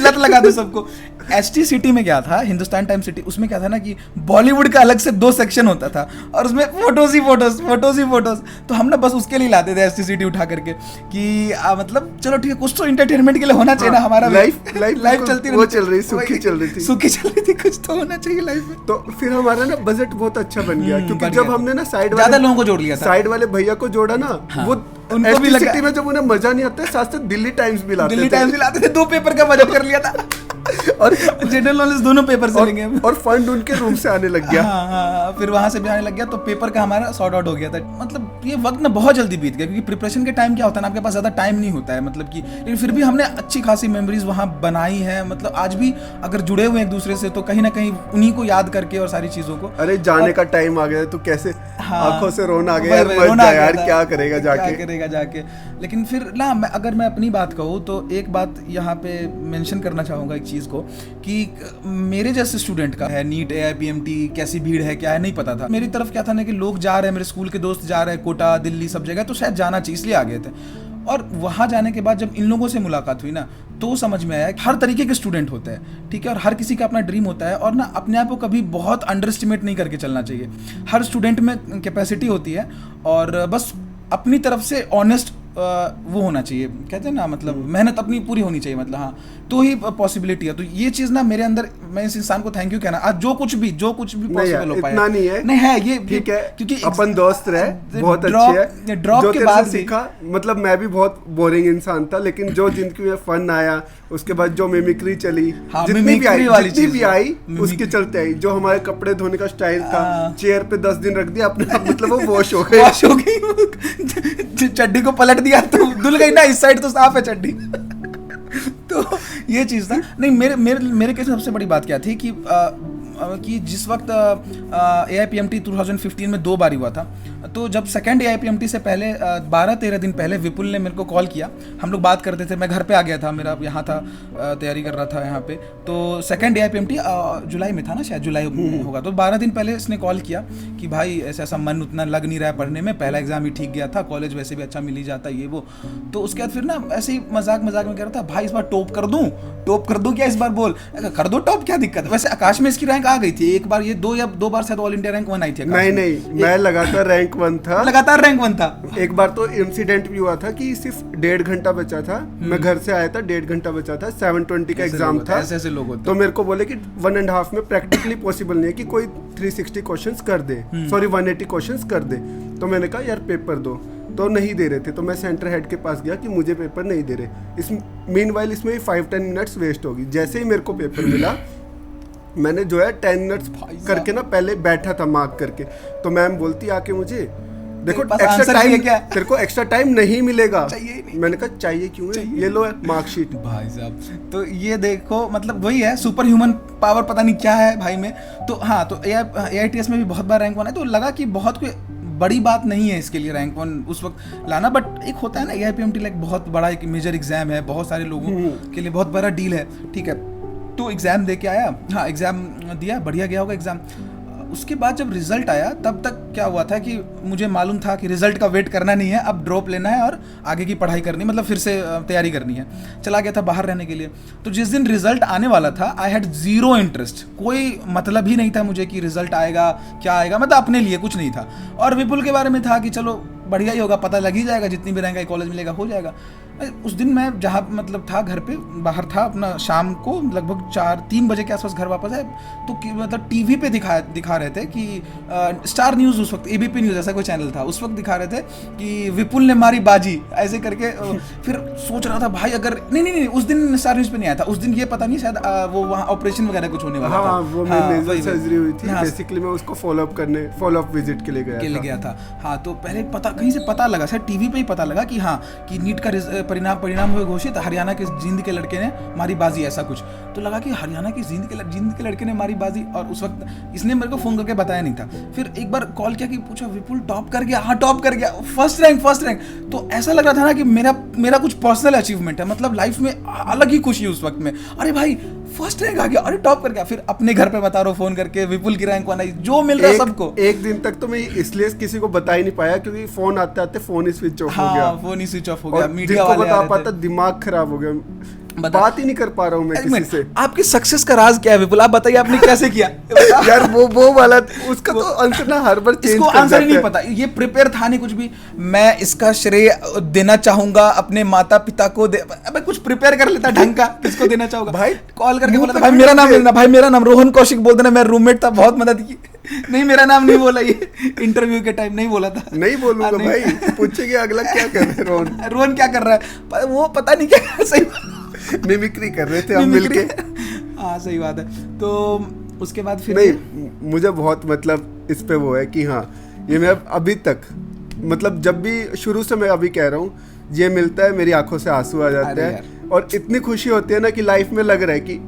लत लगा दो सबको। HT सिटी में क्या था, हिंदुस्तान टाइम सिटी, उसमें क्या था ना कि बॉलीवुड का अलग से 2 सेक्शन होता था और उसमें फोटोज ही फोटोज। तो हम ना बस उसके लिए लाते थे HT सिटी उठा करके कि मतलब चलो ठीक है, कुछ तो एंटरटेनमेंट के लिए होना चाहिए ना, हमारा लाइफ चलती वो चल रही, सुखी चल रही थी, कुछ तो होना चाहिए लाइफ में। तो फिर हमारा ना बजट बहुत अच्छा बन गया, क्योंकि जब हमने ना ज्यादा लोगों को जोड़ लिया था, साइड वाले भैया को जोड़ा ना, वो उनको भी लगा में जब उन्हें मजा नहीं आता, साथ साथ दिल्ली टाइम्स भी लाते थे, 2 पेपर का बजट कर लिया था और जनरल नॉलेज दोनों पेपर से लेंगे और फंड उनके रूम से आने लग गया। हाँ, फिर वहां से भी आने लग गया, तो पेपर का हमारा सॉर्ट आउट हो गया था। मतलब ये वक्त ना बहुत जल्दी बीत गया, क्योंकि प्रिपरेशन के टाइम क्या होता है ना, आपके पास ज्यादा टाइम नहीं होता है, मतलब कि लेकिन फिर भी हमने अच्छी खासी मेमोरीज वहाँ बनाई है। मतलब आज भी अगर जुड़े हुए एक दूसरे से, तो कहीं ना कहीं उन्हीं को याद करके और सारी चीजों को। अरे जाने का टाइम आ गया तो कैसे आंखों से रोना आ गया यार, क्या करेगा जाके। लेकिन फिर ना अगर मैं अपनी बात कहूँ तो एक बात यहाँ पे मेंशन करना चाहूँगा एक चीज़ को, कि मेरे जैसे स्टूडेंट का है नीट AIPMT कैसी भीड़ है क्या है नहीं पता था। मेरी तरफ क्या था ना कि लोग जा रहे हैं, मेरे स्कूल के दोस्त जा रहे हैं कोटा दिल्ली सब जगह, तो शायद जाना चाहिए इसलिए आ गए थे। और वहाँ जाने के बाद जब इन लोगों से मुलाकात हुई ना, तो समझ में आया कि हर तरीके के स्टूडेंट होते हैं, ठीक है, और हर किसी का अपना ड्रीम होता है, और ना अपने आप को कभी बहुत अंडर एस्टिमेट नहीं करके चलना चाहिए। हर स्टूडेंट में कैपेसिटी होती है, और बस अपनी तरफ से ऑनेस्ट वो होना चाहिए, कहते हैं ना, मतलब मेहनत अपनी पूरी होनी चाहिए, मतलब हाँ, तो ही पॉसिबिलिटी है। तो ये चीज़ ना मेरे अंदर, मैं इस इंसान को थैंक यू कहना, आज जो कुछ भी पॉसिबल हो पाया, इतना नहीं है, नहीं है ये ठीक है, क्योंकि अपन दोस्त रहे, बहुत अच्छी है। ड्रॉप के बाद सीखा, मतलब मैं भी बहुत बोरिंग इंसान था, लेकिन जो जिंदगी में फन आया, उसके बाद जो मिमिक्री चली, जितनी भी आई उसके चलते आई। जो हमारे कपड़े धोने का स्टाइल था, चेयर पे 10 दिन रख दिया अपने, मतलब वो वॉश हो गई, चड्डी को पलट दिया तो धुल गई ना, इस साइड तो साफ है चड्डी। तो ये चीज़ था। नहीं, मेरे केस में सबसे बड़ी बात क्या थी कि जिस वक्त AIPMT 2015 में 2 बार हुआ था, तो जब सेकंड AIPMT से पहले 12-13 दिन पहले विपुल ने मेरे को कॉल किया, हम लोग बात करते थे, मैं घर पे आ गया था, मेरा यहाँ था, तैयारी कर रहा था यहाँ पे। तो सेकंड AIPMT जुलाई में था ना, शायद जुलाई होगा, तो 12 दिन पहले इसने कॉल किया कि भाई ऐसा मन उतना लग नहीं रहा है पढ़ने में, पहला एग्जाम ही ठीक गया था, कॉलेज वैसे भी अच्छा मिल ही जाता ये वो। तो उसके बाद फिर ना ऐसे ही मजाक में कह रहा था, भाई इस बार टॉप कर दूं क्या, इस बार बोल, कर दो टॉप, क्या दिक्कत है। वैसे आकाश में इसकी रैंक आ गई थी एक बार, ये 2 बार शायद ऑल इंडिया रैंक 1 आई थी। नहीं, मैं लगातार रैंक 1 था। एक बार तो इंसिडेंट भी हुआ था कि सिर्फ 1.5 घंटा बचा था, मैं घर से आया था, 1.5 घंटा बचा था, 720 का एग्जाम था। ऐसे लोग होते, तो मेरे को बोले कि 1.5 में प्रैक्टिकली पॉसिबल नहीं है कि कोई 360 क्वेश्चंस कर दे, सॉरी 180 क्वेश्चंस कर दे। तो मैंने कहा यार पेपर दो, तो नहीं दे रहे थे, तो मैं सेंटर हेड के पास गया कि मुझे पेपर नहीं दे रहे। इस मीनवाइल इसमें 5-10 मिनट्स वेस्ट होगी। जैसे ही मेरे को पेपर मिला, मैंने जो है 10 मिनट्स करके ना पहले बैठा था मार्क करके, तो मैम बोलती आके मुझे, देखो एक्स्ट्रा टाइम क्या, तेरे को एक्स्ट्रा टाइम नहीं मिलेगा। चाहिए नहीं। मैंने कहा चाहिए क्यों है, ये लो है मार्कशीट। भाई साहब, तो ये देखो, मतलब वही है, सुपर ह्यूमन पावर पता नहीं क्या है भाई में। तो हाँ, तो AITS में भी बहुत बार रैंक 1 है, तो लगा कि बहुत कोई बड़ी बात नहीं है इसके लिए रैंक 1 उस वक्त लाना। बट एक होता है ना, AIPMT लाइक बहुत बड़ा एक मेजर एग्जाम है, बहुत सारे लोगों के लिए बहुत बड़ा डील है, ठीक है। तो एग्जाम दे के आया, हाँ एग्जाम दिया, बढ़िया गया होगा एग्जाम। उसके बाद जब रिजल्ट आया, तब तक क्या हुआ था कि मुझे मालूम था कि रिजल्ट का वेट करना नहीं है, अब ड्रॉप लेना है और आगे की पढ़ाई करनी, मतलब फिर से तैयारी करनी है। चला गया था बाहर रहने के लिए। तो जिस दिन रिजल्ट आने वाला था, आई हैड जीरो इंटरेस्ट, कोई मतलब ही नहीं था मुझे कि रिजल्ट आएगा क्या आएगा, मतलब अपने लिए कुछ नहीं था। और विपुल के बारे में था कि चलो बढ़िया ही होगा, पता लग ही जाएगा, जितनी भी रैंक कॉलेज मिलेगा हो जाएगा। उस दिन मैं जहाँ मतलब था घर पे बाहर था अपना, शाम को लगभग 4-3 बजे के आसपास घर वापस आए, तो मतलब टीवी पे दिखा रहे थे कि स्टार न्यूज़, उस वक्त ABP न्यूज़ ऐसा कोई चैनल था, उस वक्त दिखा रहे थे कि विपुल ने मारी बाजी ऐसे करके। फिर सोच रहा था भाई अगर नहीं उस दिन स्टार न्यूज़ पे नहीं आया था, उस दिन ये पता नहीं शायद वो वहाँ ऑपरेशन वगैरह कुछ होने वाला था, वो मेजर सर्जरी हुई थी, बेसिकली मैं उसको फॉलो अप विजिट के लिए गया था। हाँ, तो पहले कहीं से पता लगा, शायद टीवी पे ही पता लगा कि हाँ कि नीट का परिणाम हुए घोषित, हरियाणा के जींद के लड़के ने मारी बाजी, ऐसा कुछ। तो लगा कि हरियाणा की जींद के लड़के ने मारी बाजी, और उस वक्त इसने मेरे को फोन करके बताया नहीं था। फिर एक बार कॉल किया कि पूछा विपुल टॉप कर गया? हाँ टॉप कर गया, फर्स्ट रैंक। तो ऐसा लग रहा था ना कि मेरा कुछ पर्सनल अचीवमेंट है, मतलब लाइफ में अलग ही खुशी उस वक्त में, अरे भाई फर्स्ट रैंक आ गया, अरे टॉप कर गया। फिर अपने घर पे बता रहा हूँ फोन करके, विपुल की रैंक 1 आई, जो मिल रहा है सबको। एक दिन तक तो मैं इसलिए किसी को बता ही नहीं पाया क्योंकि फोन आते आते फोन ही स्विच ऑफ हो गया। फोन ही स्विच ऑफ हो गया, मीडिया वाले बता पाता, दिमाग खराब हो गया। बात ही नहीं कर पा रहा हूँ मैं किसी से। आपकी सक्सेस का राज क्या है विपुल, आप बताइए आपने कैसे किया? यार वो वाला उसका तो आंसर ना हर बार चेंज इसको कर आंसर ही जाते नहीं हैं। पता, ये प्रिपेयर था नहीं कुछ भी। मैं इसका श्रेय देना चाहूंगा अपने माता पिता को अबे कुछ प्रिपेयर कर लेता ढंग का, किसको देना चाहूंगा भाई कॉल करके मुंह बोला पे था, भाई मेरा नाम दे। लेना, भाई मेरा नाम रोहन कौशिक बोल देना, मेरा रूममेट था, बहुत मदद की। नहीं मेरा नाम नहीं बोला, ये इंटरव्यू के टाइम नहीं बोला था। नहीं बोलूंगा नहीं। भाई, पूछेंगे अगला क्या कर रहे रोहन। रोहन क्या कर रहा है वो पता नहीं क्या, सही मिमिक्री कर रहे थे हम मिलके। हाँ सही बात है। तो उसके बाद फिर नहीं, मुझे बहुत मतलब इस पे वो है कि हाँ ये मैं अभी तक मतलब जब भी शुरू से मैं अभी कह रहा हूँ, ये मिलता है मेरी आंखों से आंसू आ जाते अरे हैं और इतनी खुशी होती है ना कि लाइफ में लग रहा है कि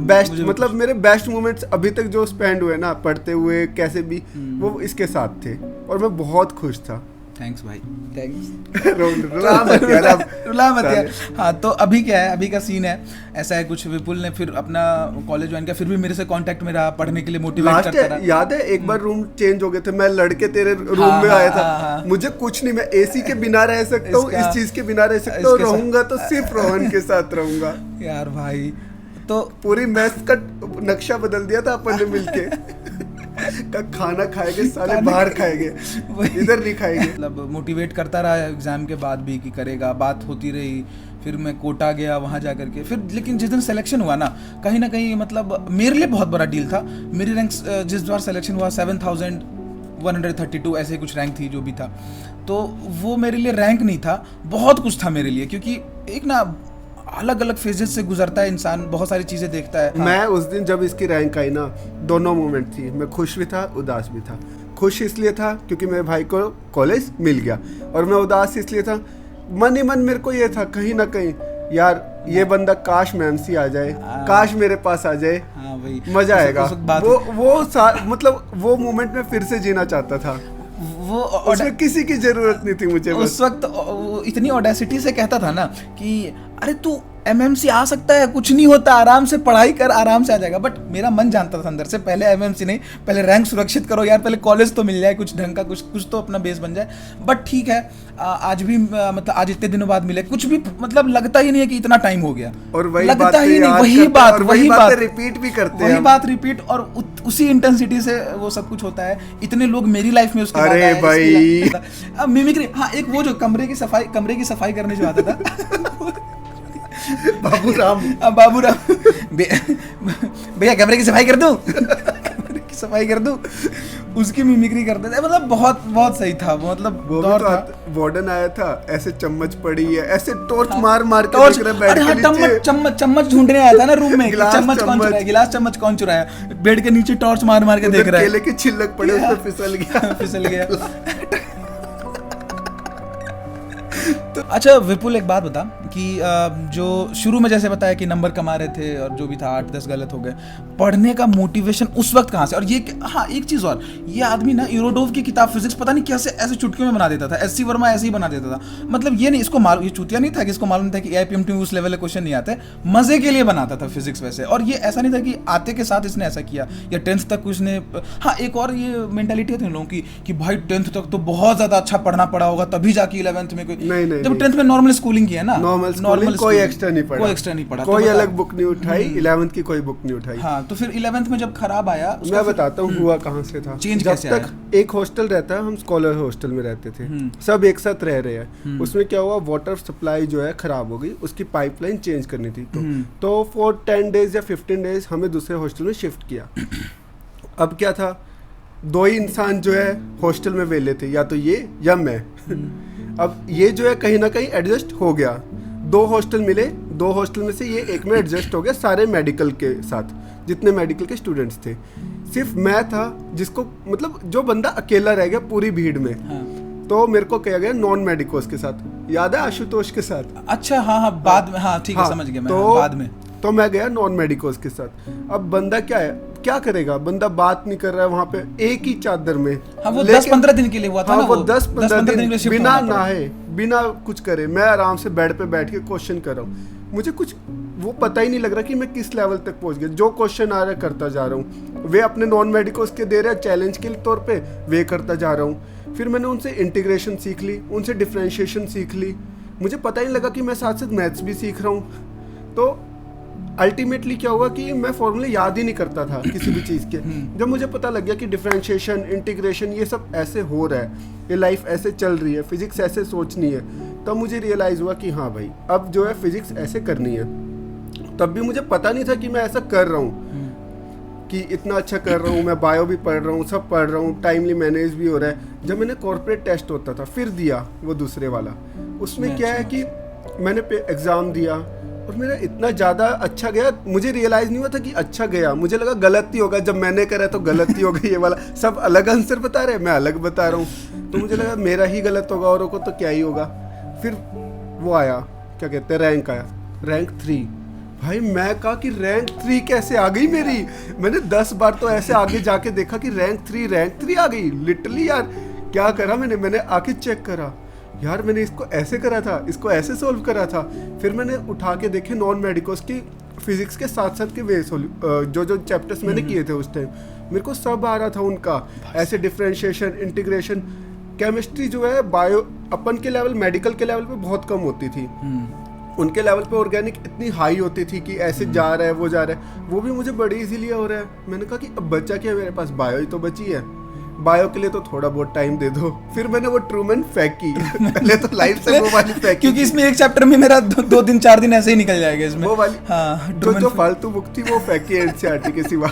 बेस्ट मतलब मेरे बेस्ट मोमेंट्स अभी तक जो स्पेंड हुए ना पढ़ते हुए कैसे भी वो इसके साथ थे और मैं बहुत खुश था। थैंक्स भाई, थैंक्स। रुला मत यार अब। रुला मत यार। हाँ तो अभी क्या है, अभी का सीन है ऐसा है कुछ, विपुल ने फिर अपना कॉलेज ज्वाइन किया, फिर भी मेरे से कांटेक्ट में रहा, पढ़ने के लिए मोटिवेट करता रहा। याद है एक बार रूम चेंज हो गए थे, मैं लड़के तेरे रूम हाँ, में आया हाँ, था। हाँ। मुझे कुछ नहीं, मैं एसी के बिना रह सकता हूँ, इस चीज के बिना रह सकता हूँ, रहूंगा तो सिर्फ रोहन के साथ रहूंगा। यार भाई तो पूरी मैथ का नक्शा बदल दिया था अपन ने मिलके। का खाना खाएंगे साले बाहर खाएंगे, इधर नहीं खाएंगे। मतलब मोटिवेट करता रहा एग्जाम के बाद भी कि करेगा, बात होती रही। फिर मैं कोटा गया, वहाँ जा करके फिर, लेकिन जिस दिन सिलेक्शन हुआ ना कहीं मतलब मेरे लिए बहुत बड़ा डील था। मेरी रैंक जिस बार सिलेक्शन हुआ 7132 ऐसे कुछ रैंक थी जो भी था, तो वो मेरे लिए रैंक नहीं था, बहुत कुछ था मेरे लिए, क्योंकि एक ना अलग अलग फेजेस से गुजरता है इंसान, बहुत सारी चीजें देखता है। मैं उस दिन जब इसकी रैंक आई ना, दोनों मोमेंट थी, मैं खुश भी था उदास भी था। खुश इसलिए था क्योंकि मेरे भाई को कॉलेज मिल गया, और मैं उदास इसलिए था, मन ही मन मेरे को ये था कहीं ना कहीं यार ये बंदा काश मैमसी आ जाए, काश मेरे पास आ जाए, हाँ भाई मजा आएगा। मतलब वो मोमेंट में फिर से जीना चाहता था। वो उसमें किसी की जरूरत नहीं थी मुझे। उस वक्त इतनी ऑडेसिटी से कहता था ना कि अरे तू एमएमसी आ सकता है, कुछ नहीं होता, आराम से पढ़ाई कर, आराम से आ जाएगा। बट मेरा मन जानता था अंदर से, पहले एमएमसी नहीं, पहले रैंक सुरक्षित करो यार, पहले कॉलेज तो मिल जाए, कुछ ढंग का कुछ तो अपना बेस बन जाए। बट ठीक है, आज भी मतलब आज इतने दिनों बाद मिले, कुछ भी मतलब लगता ही नहीं है कि इतना टाइम हो गया, और वही लगता ही नहीं, वही बात रिपीट भी करते हैं, वही बात रिपीट, और उसी इंटेंसिटी से वो सब कुछ होता है। इतने लोग मेरी लाइफ में उसके बाद अरे भाई अब मिमिक्री, हाँ एक वो जो कमरे की सफाई करने जो आता था बाबूराम भैया कमरे की सफाई कर दूं कमरे की सफाई कर दूं, उसकी मिमिक्री करते थे। मतलब बहुत सही था वो, मतलब दौर था। वार्डन आया था, ऐसे चम्मच पड़ी है, ऐसे टॉर्च मार के देख रहा है बेड के नीचे। चम्मच ढूंढने आया था ना रूम में, चम्मच कौन चुराया, गिलास चम्मच कौन चुराया, बेड के नीचे टॉर्च मार के देख रहा है, केले की छिलक पड़े उस पे फिसल गया। तो अच्छा विपुल एक बात बता कि जो शुरू में जैसे बताया कि नंबर कमा रहे थे और जो भी था 8-10 गलत हो गए, पढ़ने का मोटिवेशन उस वक्त कहाँ से? और ये हाँ एक चीज़ और, ये आदमी ना यूरोडोव की किताब फिजिक्स पता नहीं कैसे ऐसे चुटकियों में बना देता था, एससी वर्मा ऐसे ही बना देता था। मतलब ये नहीं, इसको मालूम, ये चूतिया नहीं था कि इसको मालूम था कि AIPMT में उस लेवल के क्वेश्चन नहीं आते, मजे के लिए बनाता था फिजिक्स वैसे। और ये ऐसा नहीं था कि आते के साथ इसने ऐसा किया या 10th तक उसने। हाँ एक और ये मेंटालिटी है लोगों की कि भाई 10th तक तो बहुत ज़्यादा अच्छा पढ़ना पड़ा होगा तभी जाके 11th में कोई, जब 10th में नॉर्मल स्कूलिंग की है ना, नॉर्मल कोई एक्स्ट्रा नहीं पढ़ा, कोई अलग बुक नहीं उठाई, 11th की कोई बुक नहीं उठाई। हाँ तो फिर 11th में जब खराब आया, मैं बताता हूँ हुआ कहाँ से था। जब तक एक हॉस्टल रहता है, हम स्कॉलर हॉस्टल में रहते थे, सब एक साथ रह रहे हैं। उसमें क्या हुआ, वाटर सप्लाई जो है खराब हो गई, उसकी पाइपलाइन चेंज करनी थी, तो फॉर 10 डेज या 15 डेज हमें दूसरे हॉस्टल में शिफ्ट किया। अब क्या था, 2 ही इंसान जो है हॉस्टल में वेले थे, या तो ये या मैं। अब ये जो है कहीं ना कहीं एडजस्ट हो गया, 2 हॉस्टल मिले, 2 हॉस्टल में से ये एक में एडजस्ट हो गया, सारे मेडिकल के साथ जितने मेडिकल के स्टूडेंट्स थे। सिर्फ मैं था जिसको मतलब जो बंदा अकेला रह गया पूरी भीड़ में। हाँ। तो मेरे को कहा गया नॉन मेडिकोस के साथ, याद है आशुतोष के साथ। अच्छा हाँ बाद में, हाँ ठीक है समझ गया मैं, बाद में तो मैं गया नॉन मेडिकोस के साथ। अब बंदा क्या करेगा, बंदा बात नहीं कर रहा है वहाँ पे, एक ही चादर में। हाँ, वो 10-15 दिन के लिए हुआ था। हाँ, ना वो 10-15 दिन बिना नहाए बिना कुछ करे मैं आराम से बेड पे बैठ के क्वेश्चन कर रहा हूँ। मुझे कुछ वो पता ही नहीं लग रहा कि मैं किस लेवल तक पहुँच गया। जो क्वेश्चन आ रहा है करता जा रहा हूँ, वे अपने नॉन मेडिकोस के दे रहे हैं चैलेंज के तौर पे, वे करता जा रहा हूँ। फिर मैंने उनसे इंटीग्रेशन सीख ली, उनसे डिफ्रेंशिएशन सीख ली। मुझे पता ही नहीं लगा कि मैं साथ साथ मैथ्स भी सीख रहा हूँ। तो अल्टीमेटली क्या हुआ कि मैं फॉर्मूले याद ही नहीं करता था किसी भी चीज़ के। जब मुझे पता लग गया कि डिफरेंशिएशन, इंटीग्रेशन ये सब ऐसे हो रहा है, ये लाइफ ऐसे चल रही है, फिजिक्स ऐसे सोचनी है, तब मुझे रियलाइज़ हुआ कि हाँ भाई अब जो है फिजिक्स ऐसे करनी है। तब भी मुझे पता नहीं था कि मैं ऐसा कर रहा हूँ, कि इतना अच्छा कर रहा हूँ, मैं बायो भी पढ़ रहा हूँ, सब पढ़ रहा हूँ, टाइमली मैनेज भी हो रहा है। जब मैंने कॉर्पोरेट टेस्ट होता था फिर दिया वो दूसरे वाला, उसमें क्या है कि मैंने एग्ज़ाम दिया और मेरा इतना ज़्यादा अच्छा गया, मुझे रियलाइज़ नहीं हुआ था कि अच्छा गया, मुझे लगा गलत ही होगा, जब मैंने करा तो गलत ही होगा, ये वाला सब अलग आंसर बता रहे हैं, मैं अलग बता रहा हूँ, तो मुझे लगा मेरा ही गलत होगा, औरों को तो क्या ही होगा। फिर वो आया, क्या कहते हैं, रैंक आया, रैंक 3। भाई मैं कहा कि रैंक 3 कैसे आ गई मेरी, मैंने 10 बार तो ऐसे आगे जाके देखा कि रैंक 3 आ गई लिटरली। यार क्या करा मैंने आके चेक करा, यार मैंने इसको ऐसे करा था, इसको ऐसे सोल्व करा था। फिर मैंने उठा के देखे नॉन मेडिकोस की फिजिक्स के साथ साथ के वे जो चैप्टर्स मैंने किए थे उस टाइम, मेरे को सब आ रहा था उनका, ऐसे डिफरेंशिएशन, इंटीग्रेशन। केमिस्ट्री जो है बायो अपन के लेवल, मेडिकल के लेवल पे बहुत कम होती थी, उनके लेवल पे ऑर्गेनिक इतनी हाई होती थी कि ऐसे जा रहा है वो जा रहा है, वो भी मुझे बड़ी इजीली हो रहा है। मैंने कहा कि अब बचा क्या, मेरे पास बायो ही तो बची है, बायो के लिए तो थोड़ा बहुत टाइम दे दो। फिर मैंने वो ट्रूमैन फेंकी पहले तो लाइफ से वो वाली फेंकी, क्योंकि इसमें एक चैप्टर में मेरा 2-3-4 दिन ऐसे ही निकल जाएगा इसमें, वो वाली। हाँ, जो फालतू बुक थी वो फेंकी एनसीईआरटी के सिवा,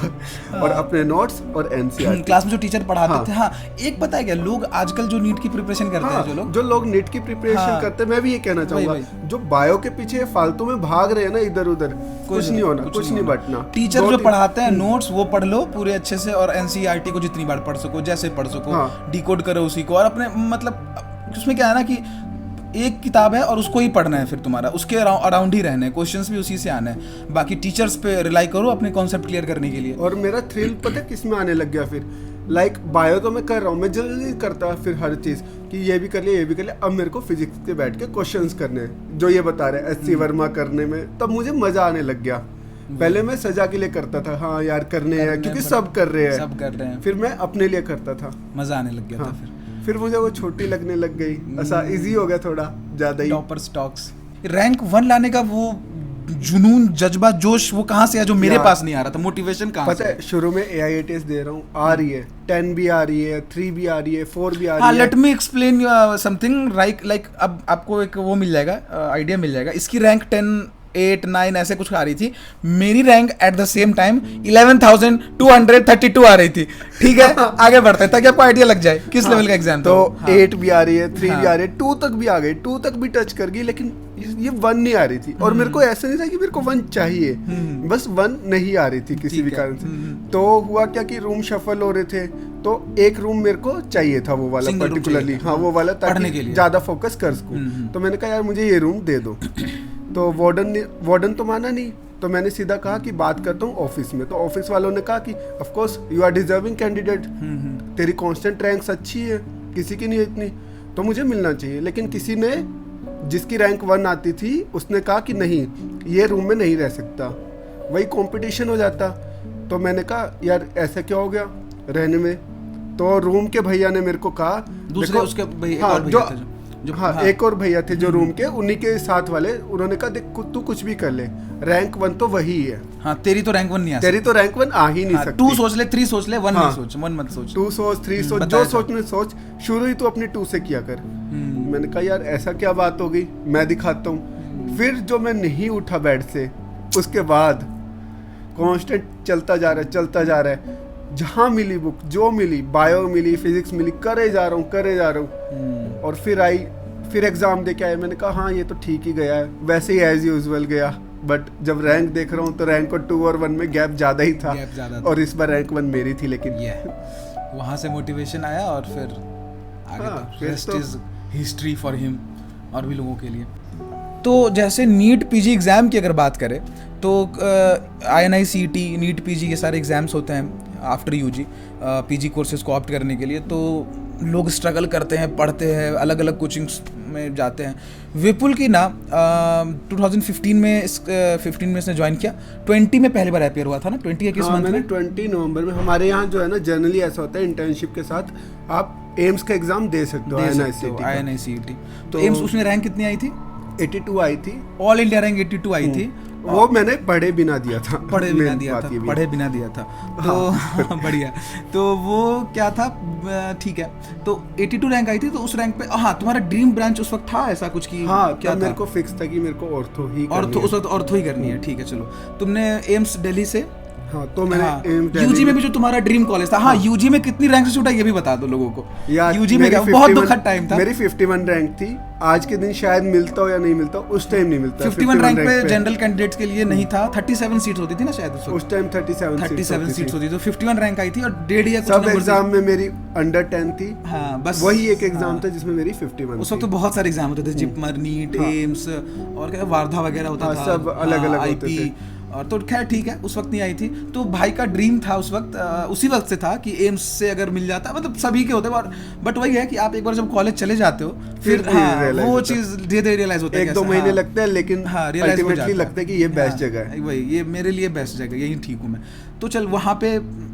और अपने नोट्स और एनसीईआरटी। क्लास में जो टीचर पढ़ाते थे। हाँ, एक पता है क्या, लोग आजकल जो नीट की प्रिपरेशन करते हैं, जो लोग नीट की प्रिपरेशन करते हैं, मैं भी ये कहना चाहूंगा, जो बायो के पीछे फालतू में भाग रहे हैं ना इधर उधर, कुछ नहीं होना, कुछ नहीं बटना। टीचर जो पढ़ाते हैं नोट्स वो पढ़ लो पूरे अच्छे से, और एनसीईआरटी को जितनी बार पढ़ सको, जैसे पढ़ सको, डिकोड करो उसी को, और अपने मतलब उसमें क्या है ना कि एक किताब है और उसको ही पढ़ना है, फिर तुम्हारा उसके अराउंड ही रहना है, क्वेश्चंस भी उसी से आना है, बाकी टीचर्स पे रिलाई करो अपने कॉन्सेप्ट क्लियर करने के लिए। और मेरा थ्रिल पता है किस में आने लग गया फिर, लाइक बायो तो मैं कर रहा हूँ, मैं जल्दी करता फिर हर चीज़ कि ये भी कर लिया, ये भी कर लिया, अब मेरे को फिजिक्स के बैठ के क्वेश्चंस करने हैं जो ये बता रहे हैं एस.सी. वर्मा करने में, तब मुझे मजा आने लग गया। पहले मैं सजा के लिए करता था, हाँ यार करने हैं क्योंकि सब कर रहे हैं, फिर मैं अपने लिए करता था, मजा आने लग गया था। फिर मुझे वो छोटी लगने लग गई, ऐसा इजी हो गया थोड़ा ज्यादा ही। टॉपर स्टॉक्स रैंक 1 लाने का वो जुनून, जज्बा, जोश वो कहाँ से है जो मेरे पास नहीं आ रहा था, मोटिवेशन कहाँ से? पता है शुरू में AIATS दे रहा हूँ, आ रही है, 10 भी आ रही है, 3 भी आ रही है, 4 भी आ रही है। Let me explain something like अब आपको एक वो मिल जाएगा, आइडिया मिल जाएगा। इसकी रैंक 10, 8, 9 ऐसे कुछ आ रही थी, मेरी rank at the same time 11,232 आ रही थी। ठीक है, आगे बढ़ते हैं ताकि आपको आइडिया लग जाए किस लेवल का एग्जाम। तो 8 भी आ रही है, 3 भी आ रही है, 2 तक भी आ गई, 2 तक भी टच कर गई, लेकिन ये 1 नहीं आ रही थी। और मेरे को ऐसा नहीं था कि मेरे को 1 चाहिए, बस 1 नहीं आ रही थी किसी भी कारण से। तो हुआ क्या कि रूम शफल हो रहे थे, तो एक रूम मेरे को चाहिए था वो वाला पर्टिकुलरली, हाँ वो वाला, ताकि ज्यादा फोकस कर सकूं। तो मैंने कहा यार मुझे ये रूम दे दो। तो वार्डन तो माना नहीं, तो मैंने सीधा कहा कि बात करता हूँ ऑफिस में। तो ऑफिस वालों ने कहा कि of course you are deserving candidate, तेरी कांस्टेंट रैंक्स अच्छी है, किसी की नहीं इतनी, तो मुझे मिलना चाहिए। लेकिन किसी ने, जिसकी रैंक 1 आती थी, उसने कहा कि नहीं ये रूम में नहीं रह सकता, वही कंपटीशन हो जाता। तो मैंने कहा यार ऐसा क्या हो गया रहने में। तो रूम के भैया ने मेरे को कहा, दूसरे उसके भैया, हाँ एक और भैया थे जो रूम के, उन्हीं के साथ वाले, उन्होंने कहा देख तू कुछ भी कर ले, रैंक 1 तो वही है। हाँ, तेरी तो रैंक 1 नहीं आ सकती, तेरी तो रैंक 1 आ ही नहीं सकती। 2 सोच ले, 3 सोच ले, 1 नहीं सोच, 1 मत सोच, 2 सोच, 3 सोच, जो सोचने सोच, शुरू ही तो अपनी 2 से किया कर। मैंने कहा यार ऐसा क्या बात हो गई, मैं दिखाता हूँ। फिर जो मैं नहीं उठा बेड से, उसके बाद कांस्टेंट चलता जा रहा है, जहाँ मिली बुक, जो मिली, बायो मिली, फिजिक्स मिली, करे जा रहा हूँ। और फिर एग्जाम दे के आए, मैंने कहा हाँ ये तो ठीक ही गया है, वैसे ही एज यूजुअल गया। बट जब रैंक देख रहा हूँ तो रैंक और 2 और 1 में गैप ज़्यादा ही था, और इस बार रैंक 1 मेरी थी। लेकिन वहाँ से मोटिवेशन आया और फिर आगे rest is history for him और भी लोगों के लिए। तो जैसे नीट पीजी एग्ज़ाम की अगर बात करें तो INI-CET, नीट पीजी के सारे एग्ज़ाम्स होते हैं आफ्टर यूजी पीजी कोर्सेज को ऑप्ट करने के लिए। तो लोग स्ट्रगल करते हैं, पढ़ते हैं, अलग अलग कोचिंग्स में जाते हैं। विपुल की ना 2015 में 15 में इसने ज्वाइन किया, 20 में पहली बार अपियर हुआ था ना, 20 के किस मंथ में? 20 नवंबर में। हमारे यहाँ जो है ना जनरली ऐसा होता है, इंटर्नशिप के साथ आप एम्स का एग्जाम दे सकते हो, INI-CET। तो एम्स उसमें रैंक कितनी आई थी? 82 आई थी, ऑल इंडिया रैंक 82 आई थी। वो मैंने पढ़े बिना दिया था। पढ़े बिना दिया था तो बढ़िया। तो वो क्या था, ठीक है, तो 82 रैंक आई थी, तो उस रैंक पे हाँ तुम्हारा ड्रीम ब्रांच उस वक्त था ऐसा कुछ की? हाँ, क्या मेरे को फिक्स था कि मेरे को ऑर्थो ही करनी है। उस वक्त ऑर्थो ही करनी है, ठीक है। चलो, तुमने एम्स दिल्ली से, हाँ, तो मैंने यूजी में भी जो तुम्हारा ड्रीम कॉलेज था, हाँ, यूजी में कितनी रैंक से छूटा ये भी बता दो लोगों को। यार यूजी में क्या बहुत दुखद टाइम था। मेरी 51 रैंक थी, आज के दिन शायद मिलता हो या नहीं मिलता, उस टाइम नहीं मिलता। 51 रैंक पे जनरल कैंडिडेट्स के लिए नहीं था। 37 सीट्स होती थी ना शायद उस टाइम 37 सीट्स होती थी, तो 51 रैंक आई थी और डेढ़ या सब एग्जाम में मेरी अंडर 10 थी। हाँ, बस वही एक एग्जाम था जिसमें मेरी 51 उस वक्त तो बहुत सारे एग्जाम होते थे, जिपमर, नीट, एम्स और क्या वार्धा वगैरह होता था, सब अलग-अलग होते थे। और तो खैर ठीक है, उस वक्त नहीं आई थी। तो भाई का ड्रीम था उस वक्त, उसी वक्त से था कि एम्स से अगर मिल जाता, मतलब सभी के होते हैं, बट वही है कि आप एक बार जब कॉलेज चले जाते हो फिर वो चीज़ धीरे धीरे रियलाइज होता है। 1-2 महीने लगते हैं, लेकिन अल्टीमेटली लगता है कि ये बेस्ट जगह है, वही ये मेरे लिए बेस्ट जगह, यही ठीक हूँ मैं। तो चल वहाँ पे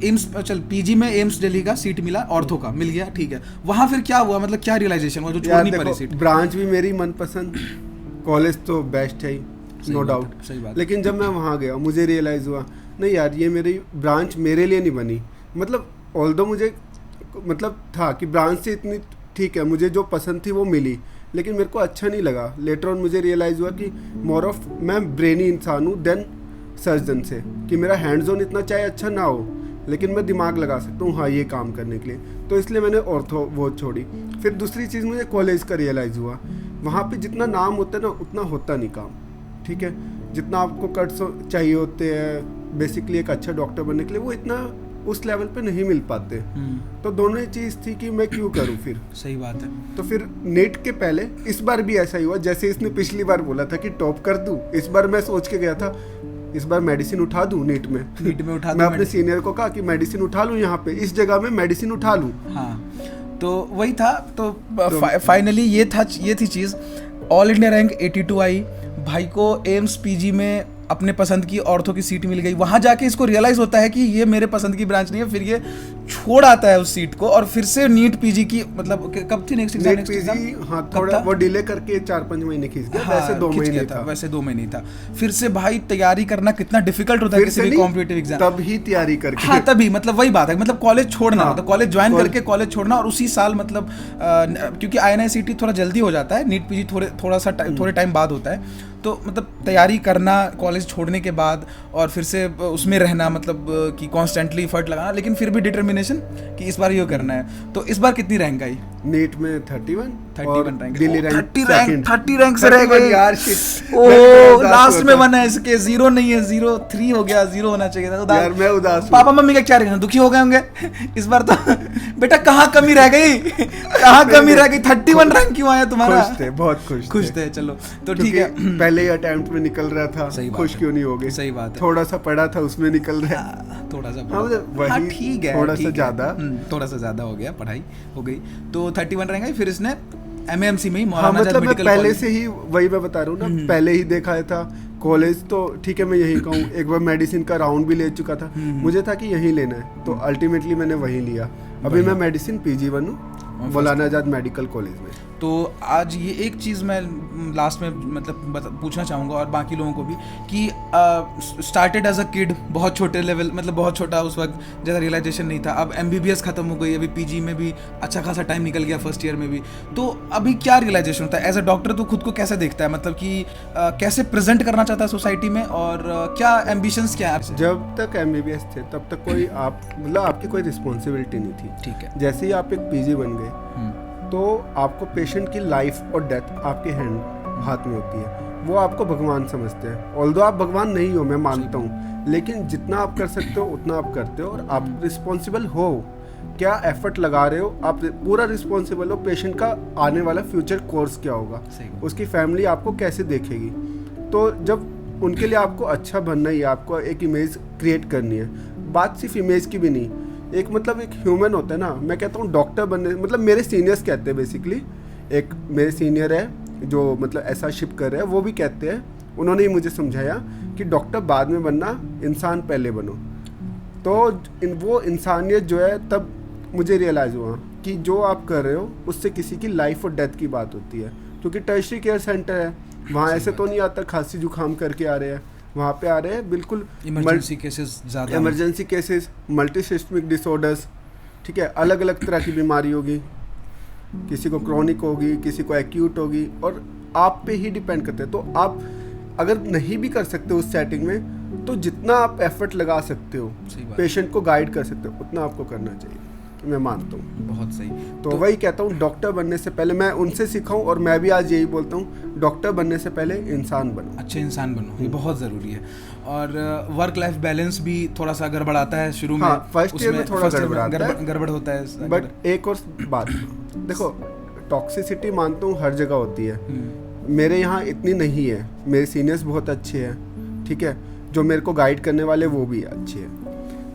एम्स, चल पीजी में एम्स दिल्ली का सीट मिला, ऑर्थो का मिल गया, ठीक है। वहाँ फिर क्या हुआ, मतलब क्या रियलाइजेशन हुआ जो छोड़नी पड़ी सीट? ब्रांच भी मेरी मनपसंद, कॉलेज तो बेस्ट है ही, नो डाउट, सही बात। लेकिन जब मैं वहाँ गया मुझे रियलाइज़ हुआ नहीं यार, ये मेरी ब्रांच मेरे लिए नहीं बनी। मतलब ऑल्दो मुझे मतलब था कि ब्रांच से इतनी ठीक है, मुझे जो पसंद थी वो मिली, लेकिन मेरे को अच्छा नहीं लगा। लेटर ऑन मुझे रियलाइज़ हुआ कि मोर ऑफ मैं ब्रेनी इंसान हूँ देन सर्जन से, कि मेरा हैंड जोन इतना चाहे अच्छा ना हो, लेकिन मैं दिमाग लगा सकता हूँ हाँ ये काम करने के लिए। तो इसलिए मैंने ऑर्थो वो छोड़ी। फिर दूसरी चीज़ मुझे कॉलेज का रियलाइज़ हुआ, वहाँ पे जितना नाम होता है ना उतना होता नहीं काम, ठीक है। जितना आपको कट्स चाहिए होते हैं बेसिकली एक अच्छा डॉक्टर बनने के लिए, वो इतना उस लेवल पे नहीं मिल पाते। तो दोनों ही चीज़ थी कि मैं क्यों करूँ फिर। सही बात है। तो फिर नेट के पहले इस बार भी ऐसा ही हुआ, जैसे इसने पिछली बार बोला था कि टॉप कर दूँ, इस बार मैं सोच के गया था इस बार मेडिसिन उठा दूँ नीट में उठा मैं अपने सीनियर को कहा कि मेडिसिन उठा लूँ, यहाँ पे इस जगह में मेडिसिन उठा लूँ। हाँ, तो वही था। तो फाइनली ये थी चीज़। ऑल इंडिया रैंक 82 आई, भाई को एम्स पीजी में अपने पसंद की ऑर्थो की सीट मिल गई। वहाँ जाके इसको रियलाइज़ होता है कि ये मेरे पसंद की ब्रांच नहीं है, फिर ये छोड़ आता है उस सीट को और फिर से नीट पीजी की, मतलब कब थी नेक्स्ट एग्जाम? हाँ, थोड़ा वो डिले करके 4-5 महीने खींच गया। हाँ, वैसे 2 महीने था, वैसे 2 महीने था। फिर से भाई तैयारी करना कितना डिफिकल्ट होता है किसी भी कॉम्पिटिटिव एग्जाम। तब ही तैयारी करके, हाँ तभी, मतलब वही बात है, मतलब कॉलेज छोड़ना, मतलब कॉलेज ज्वाइन करके कॉलेज छोड़ना, और उसी साल मतलब क्योंकि INICET थोड़ा जल्दी हो जाता है, नीट पीजी थोड़े टाइम बाद होता है। तो मतलब तैयारी करना कॉलेज छोड़ने के बाद और फिर से उसमें रहना, मतलब कि कॉन्स्टेंटली एफर्ट लगाना, लेकिन फिर भी डिटर्मिनेशन कि इस बार ये करना है। तो इस बार कितनी रैंक आई? नीट में 31 रैंक, दिल्ली रैंक 30 रैंक से रह गई यार। शिट, ओ लास्ट में बना है इसके, 0 नहीं है, 0-3 हो गया, 0 होना चाहिए था। यार मैं उदास हूं। पापा मम्मी का क्या रहना, दुखी हो गए होंगे इस बार तो। बेटा कहाँ कमी रह गई, कहाँ कमी रह गई? 31 रैंक क्यों आया तुम्हारा? खुश थे, बहुत खुश थे। चलो तो ठीक है, पहले ही अटेम्प्ट में निकल रहा था, खुश क्यों नहीं हो गए? सही बात है। थोड़ा सा पढ़ा था उसमें निकल रहा है, थोड़ा सा ठीक है, थोड़ा सा ज्यादा हो गया, पढ़ाई हो गई। तो 31 रैंक आई। फिर इसने MAMC में ही मौलाना आजाद मेडिकल कॉलेज, पहले से ही वही मैं बता रहा हूँ ना, पहले ही देखा था कॉलेज। तो ठीक है, मैं यही कहूँ, एक बार मेडिसिन का राउंड भी ले चुका था, मुझे था कि यही लेना है, तो अल्टीमेटली मैंने वही लिया। अभी मैं मेडिसिन PG बनूँ मौलाना आजाद मेडिकल कॉलेज में। तो आज ये एक चीज़ मैं लास्ट में मतलब पूछना चाहूँगा और बाकी लोगों को भी कि स्टार्टेड एज अ किड, बहुत छोटे लेवल, मतलब बहुत छोटा उस वक्त, ज़्यादा रियलाइजेशन नहीं था। अब MBBS ख़त्म हो गई, अभी PG में भी अच्छा खासा टाइम निकल गया, फर्स्ट ईयर में भी। तो अभी क्या रियलाइजेशन होता है एज अ डॉक्टर? तो खुद को कैसे देखता है, मतलब कि कैसे प्रेजेंट करना चाहता है सोसाइटी में, और क्या एम्बिशंस क्या है? जब तक MBBS थे तब तक कोई मतलब आपकी कोई रिस्पॉन्सिबिलिटी नहीं थी, ठीक है। जैसे ही आप एक PG बन गए तो आपको पेशेंट की लाइफ और डेथ आपके हाथ में होती है। वो आपको भगवान समझते हैं, ऑल्दो आप भगवान नहीं हो, मैं मानता हूँ, लेकिन जितना आप कर सकते हो उतना आप करते हो, और आप रिस्पॉन्सिबल हो, क्या एफर्ट लगा रहे हो, आप पूरा रिस्पॉन्सिबल हो। पेशेंट का आने वाला फ्यूचर कोर्स क्या होगा, उसकी फैमिली आपको कैसे देखेगी। तो जब उनके लिए आपको अच्छा बनना ही है, आपको एक इमेज क्रिएट करनी है। बात सिर्फ इमेज की भी नहीं, एक मतलब एक ह्यूमन होता है ना। मैं कहता हूँ डॉक्टर बनने, मतलब मेरे सीनियर्स कहते हैं बेसिकली, एक मेरे सीनियर है जो मतलब ऐसा शिप कर रहे हैं, वो भी कहते हैं, उन्होंने ही मुझे समझाया कि डॉक्टर बाद में बनना, इंसान पहले बनो। तो वो इंसानियत जो है, तब मुझे रियलाइज़ हुआ कि जो आप कर रहे हो उससे किसी की लाइफ और डेथ की बात होती है। क्योंकि टर्शरी केयर सेंटर है, वहाँ ऐसे तो नहीं आता खांसी जुकाम करके आ रहे हैं, वहाँ पे आ रहे हैं बिल्कुल इमरजेंसी केसेस ज़्यादा, emergency cases, multi systemic disorders, ठीक है, अलग अलग तरह की बीमारी होगी, किसी को क्रॉनिक होगी, किसी को एक्यूट होगी, और आप पे ही डिपेंड करते हैं। तो आप अगर नहीं भी कर सकते उस सेटिंग में, तो जितना आप एफर्ट लगा सकते हो, पेशेंट को गाइड कर सकते हो, उतना आपको करना चाहिए, मैं मानता हूँ। बहुत सही। तो वही कहता हूँ, डॉक्टर बनने से पहले मैं उनसे सीखा हूँ, और मैं भी आज यही बोलता हूँ, डॉक्टर बनने से पहले इंसान बनो, अच्छे इंसान बनो, ये बहुत ज़रूरी है। और वर्क लाइफ बैलेंस भी थोड़ा सा गड़बड़ आता है शुरू में। हाँ, फर्स्ट ईयर में थोड़ा गड़बड़ होता है। बट एक और बात, देखो टॉक्सिसिटी मानता हूँ हर जगह होती है, मेरे यहाँ इतनी नहीं है, मेरे सीनियर्स बहुत अच्छे हैं, ठीक है, जो मेरे को गाइड करने वाले वो भी अच्छे हैं।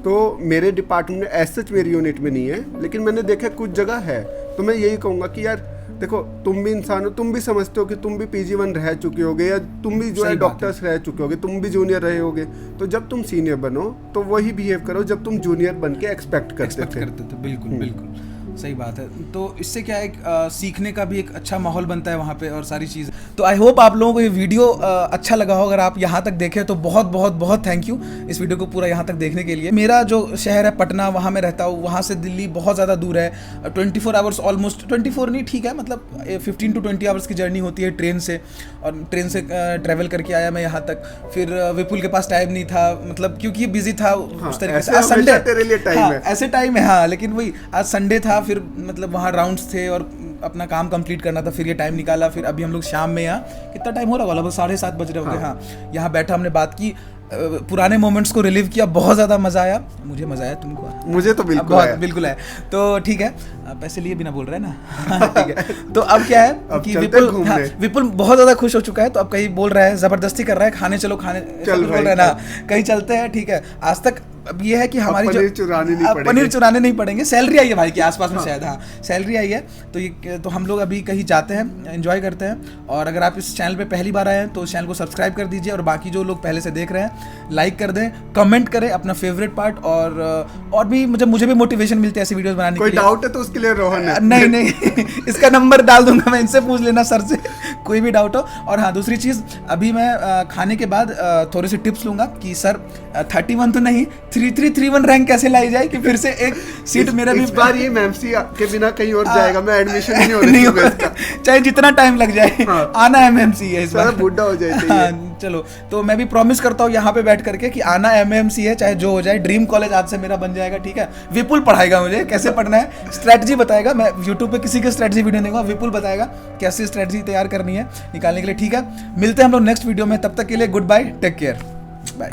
तो मेरे डिपार्टमेंट में एज सच मेरी यूनिट में नहीं है, लेकिन मैंने देखा कुछ जगह है। तो मैं यही कहूँगा कि यार देखो, तुम भी इंसान हो, तुम भी समझते हो कि तुम भी PG1 रह चुके होगे, या तुम भी जो है डॉक्टर्स रह चुके होगे, तुम भी जूनियर रहे होगे। तो जब तुम सीनियर बनो तो वही बिहेव करो जब तुम जूनियर बन के एक्सपेक्ट करते थे। बिल्कुल बिल्कुल सही बात है। तो इससे क्या है, सीखने का भी एक अच्छा माहौल बनता है वहाँ पे और सारी चीज़। तो आई होप आप लोगों को ये वीडियो अच्छा लगा हो। अगर आप यहाँ तक देखें तो बहुत बहुत बहुत थैंक यू इस वीडियो को पूरा यहाँ तक देखने के लिए। मेरा जो शहर है पटना, वहाँ मैं रहता हूँ, वहाँ से दिल्ली बहुत ज़्यादा दूर है। 24 आवर्स, ऑलमोस्ट 24 नहीं, ठीक है, मतलब 15 to 20 आवर्स की जर्नी होती है ट्रेन से, और ट्रेन से ट्रैवल करके आया मैं यहाँ तक। फिर विपुल के पास टाइम नहीं था, मतलब क्योंकि बिजी था उस तरीके से। आज संडे, ऐसे टाइम है, हाँ, लेकिन वही आज संडे था, फिर मतलब वहाँ राउंड्स थे और अपना काम कंप्लीट करना था, फिर ये टाइम निकाला। फिर अभी हम लोग शाम में यहाँ, कितना टाइम हो रहा होगा, लगभग 7:30 बज रहे होंगे। हाँ, यहाँ बैठा, हमने बात की, पुराने मोमेंट्स को रिलीव किया, बहुत ज़्यादा मज़ा आया। मुझे मज़ा आया, तुमको? मुझे तो बिल्कुल है। तो ठीक है, पैसे लिए बिना बोल रहे हैं ना। ठीक है, तो अब क्या है कि विपुल बहुत ज़्यादा खुश हो चुका है, तो अब कहीं बोल रहा है, ज़बरदस्ती कर रहा है, खाने चलो, बोल रहा है ना, कहीं चलते हैं। ठीक है, आज तक अब ये है कि हमारी पनीर चुराने नहीं पड़ेंगे। सैलरी आई है भाई के आसपास में, शायद, हाँ सैलरी आई है। तो ये तो हम लोग अभी कहीं जाते हैं, एंजॉय करते हैं। और अगर आप इस चैनल पे पहली बार आए हैं तो चैनल को सब्सक्राइब कर दीजिए, और बाकी जो लोग पहले से देख रहे हैं लाइक कर दें, कमेंट करें अपना फेवरेट पार्ट, और भी मुझे भी मोटिवेशन मिलती है ऐसी वीडियोस बनाने के लिए। कोई डाउट है तो उसके लिए रोहन है। नहीं इसका नंबर डाल दूंगा मैं, इनसे पूछ लेना सर से, कोई भी डाउट हो। और हाँ, दूसरी चीज़, अभी मैं खाने के बाद थोड़ी सी टिप्स लूँगा कि सर 31 तो नहीं, 3331 रैंक कैसे लाई जाए कि फिर से एक सीट मेरा भी। इस बार ये एमएमसी के बिना कहीं और जाएगा, मैं एडमिशन नहीं होगा इसका, चाहे जितना टाइम लग जाए। हाँ, आना एमएमसी है इस बार, बुढ़ा हो जाए। हाँ, चलो, तो मैं भी प्रॉमिस करता हूँ यहाँ पे बैठ करके कि आना एमएमसी है, चाहे जो हो जाए। ड्रीम कॉलेज आज से मेरा बन जाएगा, ठीक है। विपुल पढ़ाएगा मुझे कैसे पढ़ना है, स्ट्रेटजी बताएगा। मैं यूट्यूब पे किसी की स्ट्रेटजी वीडियो नहीं दूंगा, विपुल बताएगा कैसे स्ट्रेटजी तैयार करनी है निकालने के लिए, ठीक है। मिलते हैं हम लोग नेक्स्ट वीडियो में, तब तक के लिए goodbye, take care, bye.